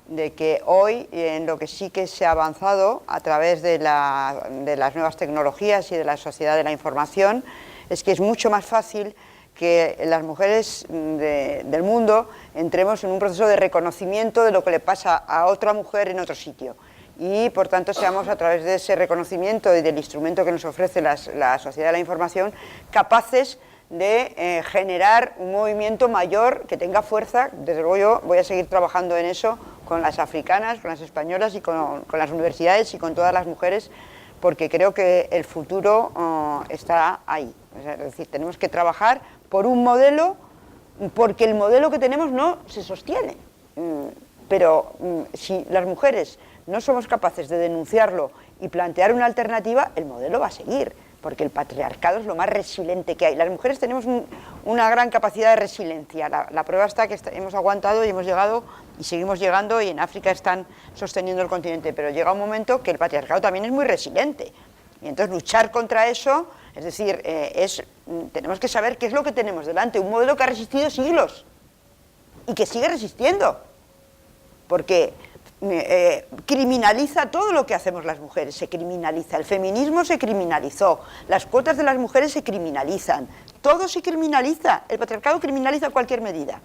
de que hoy en lo que sí que se ha avanzado a través de las nuevas tecnologías y de la sociedad de la información, es que es mucho más fácil que las mujeres del mundo entremos en un proceso de reconocimiento de lo que le pasa a otra mujer en otro sitio, y por tanto seamos, a través de ese reconocimiento y del instrumento que nos ofrece la sociedad de la información, capaces de generar un movimiento mayor que tenga fuerza. Desde luego yo voy a seguir trabajando en eso con las africanas, con las españolas y con las universidades y con todas las mujeres, porque creo que el futuro está ahí. Es decir, tenemos que trabajar por un modelo, porque el modelo que tenemos no se sostiene. Pero si las mujeres no somos capaces de denunciarlo y plantear una alternativa, el modelo va a seguir, porque el patriarcado es lo más resiliente que hay. Las mujeres tenemos una gran capacidad de resiliencia. La prueba está que hemos aguantado y hemos llegado y seguimos llegando, y en África están sosteniendo el continente, pero llega un momento que el patriarcado también es muy resiliente. Y entonces luchar contra eso, es decir, tenemos que saber qué es lo que tenemos delante, un modelo que ha resistido siglos y que sigue resistiendo, porque criminaliza todo lo que hacemos las mujeres, se criminaliza, el feminismo se criminalizó, las cuotas de las mujeres se criminalizan, todo se criminaliza, el patriarcado criminaliza cualquier medida.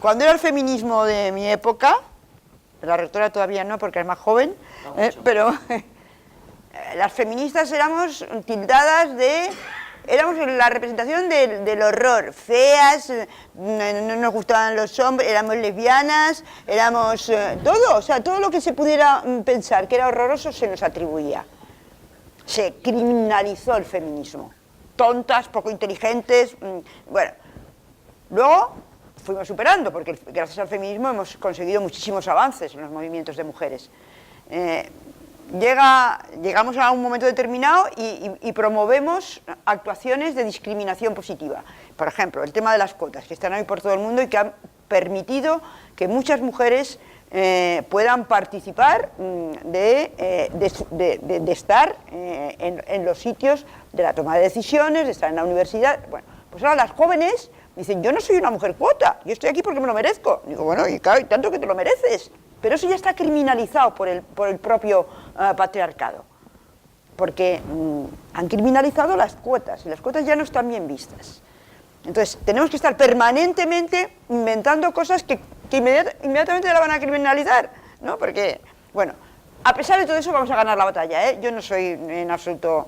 Cuando era el feminismo de mi época, la rectora todavía no porque es más joven, pero las feministas éramos tildadas de... Éramos la representación del horror, feas, no nos gustaban los hombres, éramos lesbianas, éramos todo, o sea, todo lo que se pudiera pensar que era horroroso se nos atribuía. Se criminalizó el feminismo. Tontas, poco inteligentes, bueno. Luego fuimos superando, porque gracias al feminismo hemos conseguido muchísimos avances en los movimientos de mujeres. Llegamos a un momento determinado y promovemos actuaciones de discriminación positiva. Por ejemplo, el tema de las cuotas, que están hoy por todo el mundo y que han permitido que muchas mujeres puedan participar de estar en los sitios de la toma de decisiones, de estar en la universidad. Bueno, pues ahora las jóvenes dicen, yo no soy una mujer cuota, yo estoy aquí porque me lo merezco. Digo, bueno, y claro, y tanto que te lo mereces. Pero eso ya está criminalizado por el propio patriarcado, porque han criminalizado las cuotas, y las cuotas ya no están bien vistas. Entonces, tenemos que estar permanentemente inventando cosas que inmediatamente la van a criminalizar, ¿no? Porque, bueno, A pesar de todo eso vamos a ganar la batalla, ¿eh? Yo no soy en absoluto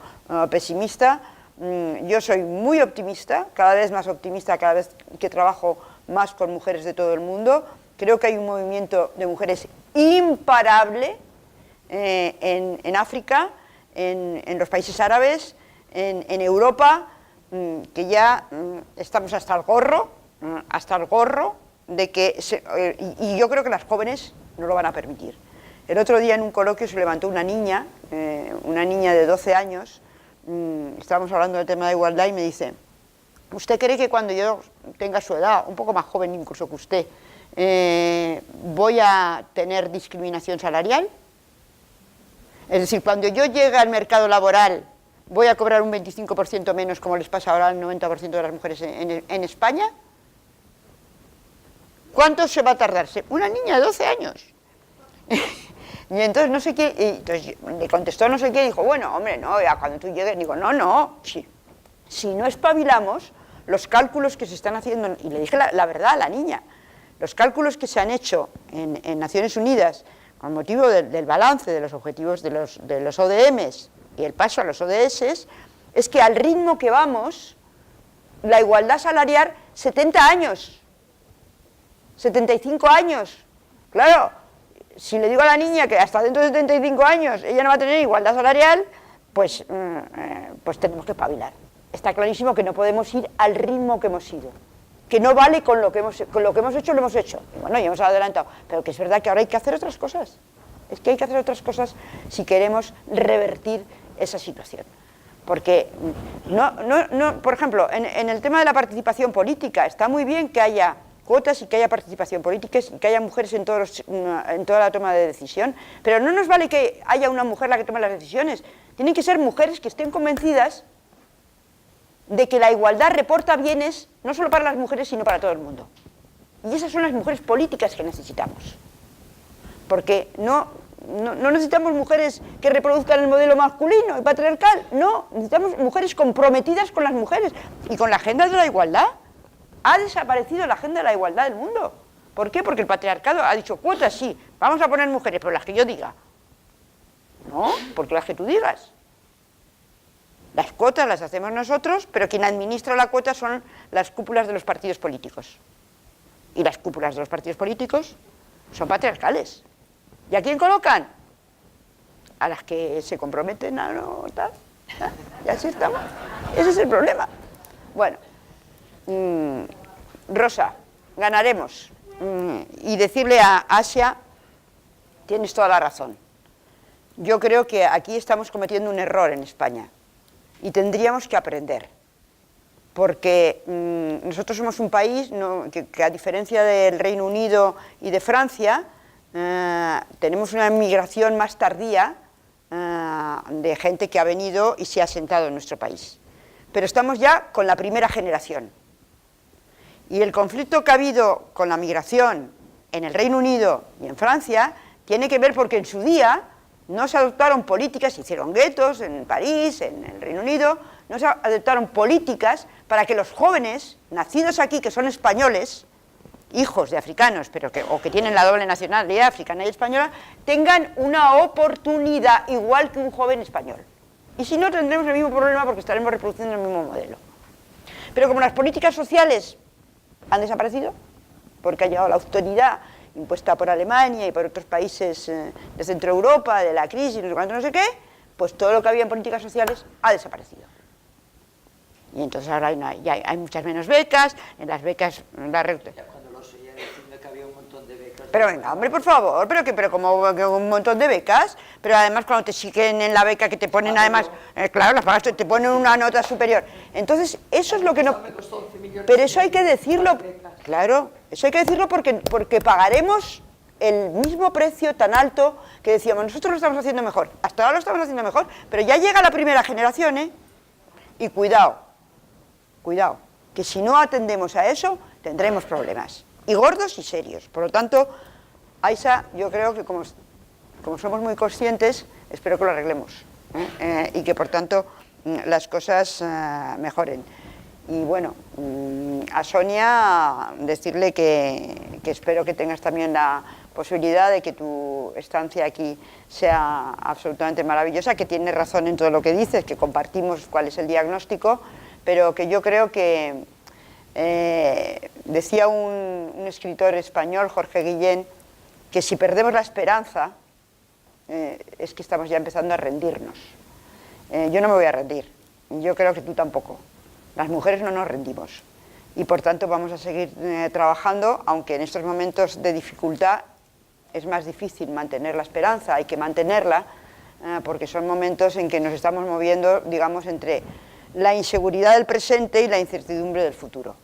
pesimista, yo soy muy optimista, cada vez más optimista, cada vez que trabajo más con mujeres de todo el mundo. Creo que hay un movimiento de mujeres imparable en África, en los países árabes, en Europa, que ya estamos hasta el gorro de que, y yo creo que las jóvenes no lo van a permitir. El otro día en un coloquio se levantó una niña de 12 años, estábamos hablando del tema de igualdad y me dice, ¿usted cree que cuando yo tenga su edad, un poco más joven incluso que usted, voy a tener discriminación salarial? Es decir, cuando yo llegue al mercado laboral, ¿voy a cobrar un 25% menos como les pasa ahora al 90% de las mujeres en España? ¿Cuánto se va a tardarse? Una niña de 12 años. Y entonces no sé qué, entonces le contestó no sé qué y dijo, bueno, hombre, no, ya cuando tú llegues, digo, no, si no espabilamos, los cálculos que se están haciendo, y le dije la verdad a la niña, los cálculos que se han hecho en Naciones Unidas con motivo del balance de los objetivos de los ODMs y el paso a los ODS, es que al ritmo que vamos, la igualdad salarial, 70 años, 75 años, claro. Si le digo a la niña que hasta dentro de 75 años ella no va a tener igualdad salarial, pues tenemos que espabilar. Está clarísimo que no podemos ir al ritmo que hemos ido, que no vale con lo que hemos hecho, lo hemos hecho. Y bueno, ya hemos adelantado, pero que es verdad que ahora hay que hacer otras cosas. Es que hay que hacer otras cosas si queremos revertir esa situación. Porque, por ejemplo, en el tema de la participación política, está muy bien que haya cuotas y que haya participación política y que haya mujeres en toda la toma de decisión, pero no nos vale que haya una mujer la que tome las decisiones, tienen que ser mujeres que estén convencidas de que la igualdad reporta bienes no solo para las mujeres sino para todo el mundo. Y esas son las mujeres políticas que necesitamos, porque no necesitamos mujeres que reproduzcan el modelo masculino y patriarcal, no, necesitamos mujeres comprometidas con las mujeres y con la agenda de la igualdad. Ha desaparecido la agenda de la igualdad del mundo. ¿Por qué? Porque el patriarcado ha dicho cuotas, sí, vamos a poner mujeres, pero las que yo diga. No, porque las que tú digas. Las cuotas las hacemos nosotros, pero quien administra la cuota son las cúpulas de los partidos políticos. Y las cúpulas de los partidos políticos son patriarcales. ¿Y a quién colocan? A las que se comprometen a no tal. Y así estamos. Ese es el problema. Bueno. Rosa, ganaremos. Y decirle a Asia, tienes toda la razón. Yo creo que aquí estamos cometiendo un error en España y tendríamos que aprender, porque nosotros somos un país que a diferencia del Reino Unido y de Francia, tenemos una migración más tardía de gente que ha venido y se ha asentado en nuestro país. Pero estamos ya con la primera generación. Y el conflicto que ha habido con la migración en el Reino Unido y en Francia tiene que ver porque en su día no se adoptaron políticas, se hicieron guetos en París, en el Reino Unido, no se adoptaron políticas para que los jóvenes nacidos aquí, que son españoles, hijos de africanos, pero que tienen la doble nacionalidad africana y española, tengan una oportunidad igual que un joven español. Y si no, tendremos el mismo problema porque estaremos reproduciendo el mismo modelo. Pero como las políticas sociales han desaparecido, porque ha llegado la austeridad impuesta por Alemania y por otros países de Centro Europa, de la crisis, no sé qué, pues todo lo que había en políticas sociales ha desaparecido. Y entonces ahora hay muchas menos becas, en las becas... Cuando los oía diciendo que había un montón de becas... Pero venga, hombre, por favor, pero como un montón de becas, pero además cuando te siguen en la beca que te ponen además, claro, las pagas, te ponen una nota superior. Entonces, eso es lo que no... Pero eso hay que decirlo, claro, eso hay que decirlo porque pagaremos el mismo precio tan alto que decíamos, nosotros lo estamos haciendo mejor, hasta ahora lo estamos haciendo mejor, pero ya llega la primera generación, y cuidado, que si no atendemos a eso, tendremos problemas, y gordos y serios. Por lo tanto, Aisa, yo creo que como somos muy conscientes, espero que lo arreglemos, y que por tanto las cosas mejoren. Y bueno, a Sonia decirle que espero que tengas también la posibilidad de que tu estancia aquí sea absolutamente maravillosa, que tienes razón en todo lo que dices, que compartimos cuál es el diagnóstico, pero que yo creo que, decía un escritor español, Jorge Guillén, que si perdemos la esperanza, es que estamos ya empezando a rendirnos. Yo no me voy a rendir, yo creo que tú tampoco. Las mujeres no nos rendimos y por tanto vamos a seguir trabajando, aunque en estos momentos de dificultad es más difícil mantener la esperanza, hay que mantenerla, porque son momentos en que nos estamos moviendo, digamos, entre la inseguridad del presente y la incertidumbre del futuro.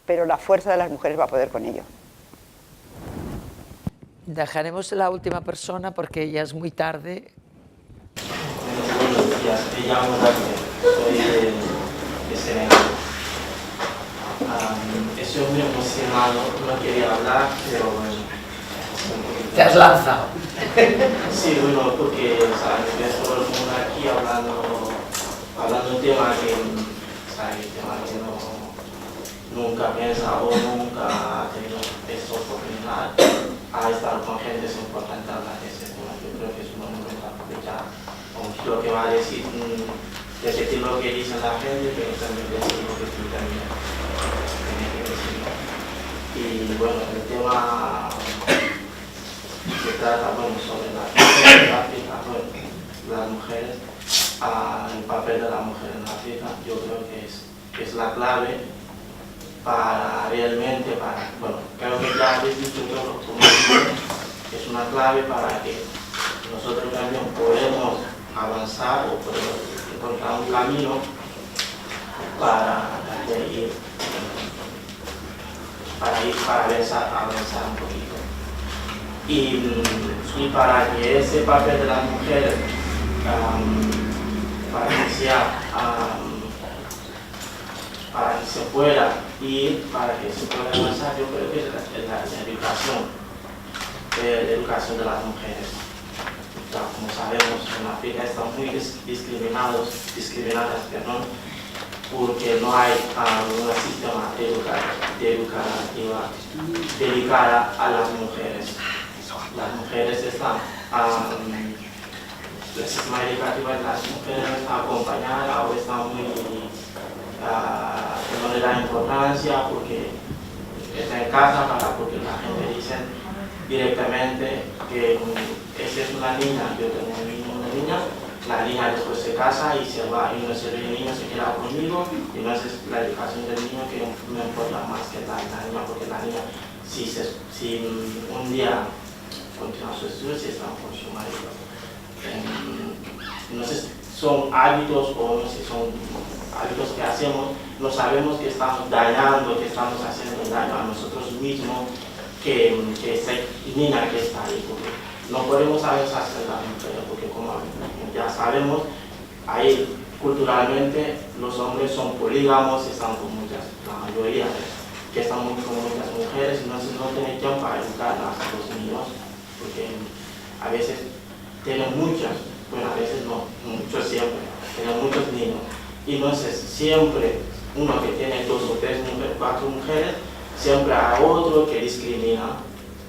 Pero la fuerza de las mujeres va a poder con ello. Dejaremos la última persona porque ya es muy tarde. Buenos días, me llamo Daniel, soy de Senegal. Estoy muy emocionado, no quería hablar, pero bueno. Te has lanzado. Sí, bueno, porque ves todo el mundo aquí hablando de un tema que, nunca piensa o nunca ha tenido esta oportunidad a estar con gente es importante hablar de ese tema. Yo creo que es un momento a aprovechar. Lo que va a decir, repetir lo que dice la gente, pero también decir lo que tú también tienes que decir. Y bueno, el tema que trata sobre las mujeres en África, las mujeres, el papel de la mujer en África, yo creo que es la clave para realmente, creo que ya habéis dicho todo, es una clave para que nosotros también podemos avanzar o podemos encontrar un camino para avanzar un poquito. Y para que ese papel de las mujeres para que se pueda ir, para que se pueda avanzar, yo creo que es la educación de las mujeres. Como sabemos, en África están muy discriminadas, porque no hay un sistema educativo dedicado a las mujeres. Las mujeres están, el sistema educativo de las mujeres no está acompañada o está muy, no le da importancia porque está en casa, porque la gente dice directamente que esa es una niña, yo tengo un niño, una niña, la niña después se casa y se va, y el niño se queda conmigo, y no es la educación del niño que me importa más que la niña, porque la niña, si un día continúa sus estudios, si está con su marido. No sé si son hábitos o no sé si son hábitos que hacemos, no sabemos que estamos dañando, que estamos haciendo daño a nosotros mismos, que esa niña que está ahí, porque no podemos avanzar hacia la mujer, porque como ya sabemos, ahí culturalmente los hombres son polígamos, están con muchas, la mayoría que están con muchas mujeres, entonces no tienen tiempo para educar a los niños, porque a veces tienen muchas, bueno, a veces no, muchos siempre, tienen muchos niños, y entonces siempre uno que tiene 2 o 3 mujeres, 4 mujeres, siempre hay otro que discrimina,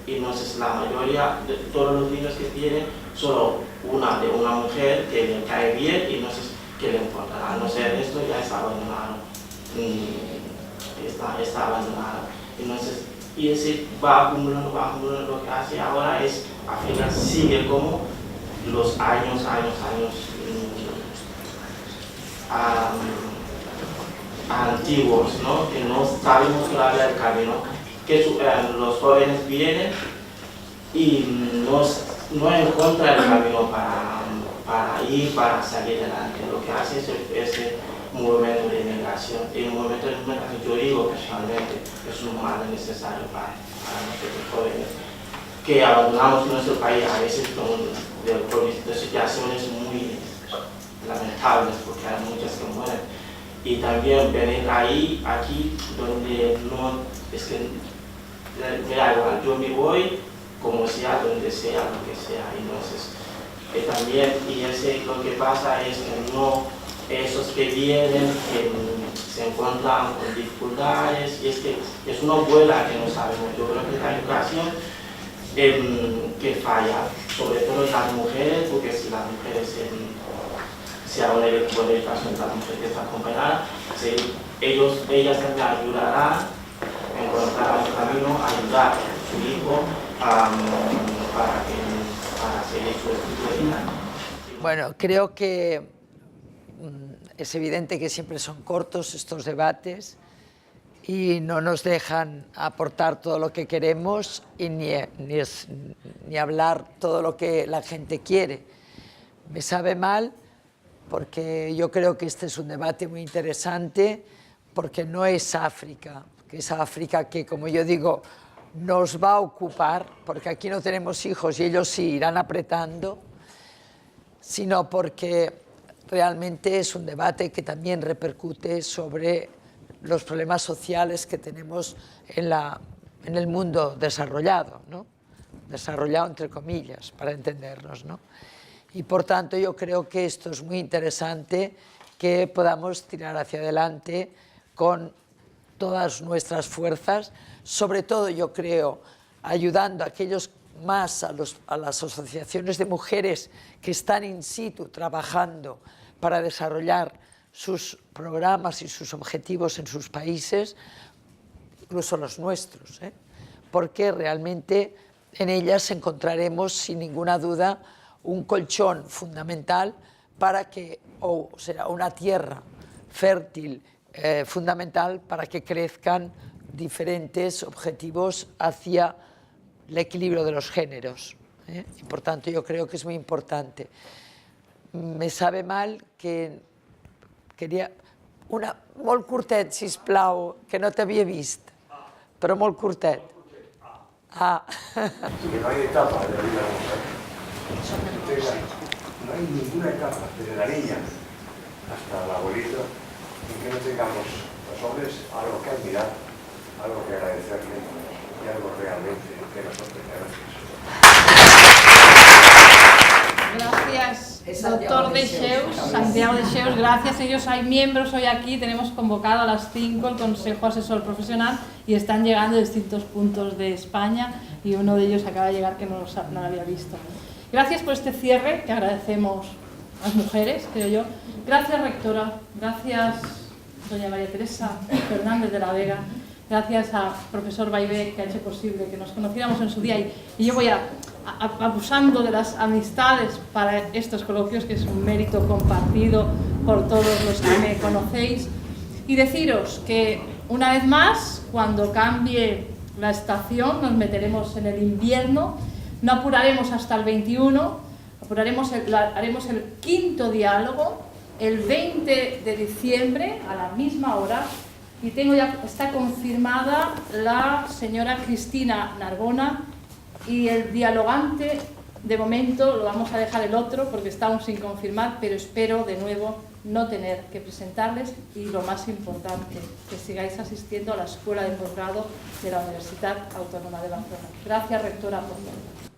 y entonces la mayoría de todos los niños que tienen, solo una de una mujer que le cae bien y entonces que le importa, a no ser esto ya está abandonado, está abandonado. Entonces, y ese va acumulando, lo que hace ahora es, África sigue como los años antiguos, ¿no? Que no sabemos todavía el camino, que los jóvenes vienen y no encuentran el camino para salir adelante. Lo que hace es ese movimiento de migración. Y el movimiento de migración, yo digo personalmente, es un mal necesario para nosotros jóvenes, que abandonamos nuestro país a veces de situaciones muy lamentables, porque hay muchas que mueren. Y también venir aquí, donde no, es que me da igual, yo me voy como sea, donde sea, lo que sea. Entonces, también, lo que pasa es que no, esos que vienen, que se encuentran con dificultades, y es que es una abuela que no sabemos. Yo creo que la educación que falla, sobre todo en las mujeres, porque si las mujeres si ahora el equipo de educación de las mujeres está acompañada, ellas también ayudarán a encontrar el camino, a ayudar a su hijo para seguir su estudio. Bueno, creo que es evidente que siempre son cortos estos debates y no nos dejan aportar todo lo que queremos y ni hablar todo lo que la gente quiere. Me sabe mal porque yo creo que este es un debate muy interesante, porque no es África, que es África que, como yo digo, nos va a ocupar, porque aquí no tenemos hijos y ellos sí irán apretando, sino porque realmente es un debate que también repercute sobre los problemas sociales que tenemos en el mundo desarrollado, ¿no? Desarrollado entre comillas, para entendernos, ¿no? Y por tanto yo creo que esto es muy interesante, que podamos tirar hacia adelante con todas nuestras fuerzas, sobre todo yo creo ayudando a aquellos más a las asociaciones de mujeres que están in situ trabajando para desarrollar sus programas y sus objetivos en sus países, incluso los nuestros, porque realmente en ellas encontraremos sin ninguna duda un colchón fundamental para que, o será una tierra fértil fundamental para que crezcan diferentes objetivos hacia el equilibrio de los géneros. Y por tanto yo creo que es muy importante. Me sabe mal que queria una molt curtet, sisplau, que no t'havia vist, però molt curtet. Que no hay etapa de la vida de la mujer. No hay ninguna etapa, desde la niña hasta el abuelito, en que no tengamos los hombres algo que admirar, algo que agradecerle y algo realmente que nos sorprenda. Gracias, doctor Dexeus, Santiago Dexeus, gracias. Ellos hay miembros hoy aquí, tenemos convocado a las 5 el Consejo Asesor Profesional y están llegando de distintos puntos de España y uno de ellos acaba de llegar que no lo había visto. Gracias por este cierre que agradecemos a las mujeres, creo yo. Gracias, rectora. Gracias, doña María Teresa Fernández de la Vega. Gracias a profesor Baibé, que ha hecho posible que nos conociéramos en su día. Y yo voy abusando de las amistades para estos coloquios, que es un mérito compartido por todos los que me conocéis. Y deciros que, una vez más, cuando cambie la estación, nos meteremos en el invierno. No apuraremos hasta el 21, haremos el quinto diálogo el 20 de diciembre a la misma hora y está confirmada la señora Cristina Narbona y el dialogante, de momento lo vamos a dejar el otro porque está aún sin confirmar, pero espero de nuevo no tener que presentarles y lo más importante, que sigáis asistiendo a la Escuela de Posgrado de la Universidad Autónoma de Barcelona. Gracias, rectora, por todo.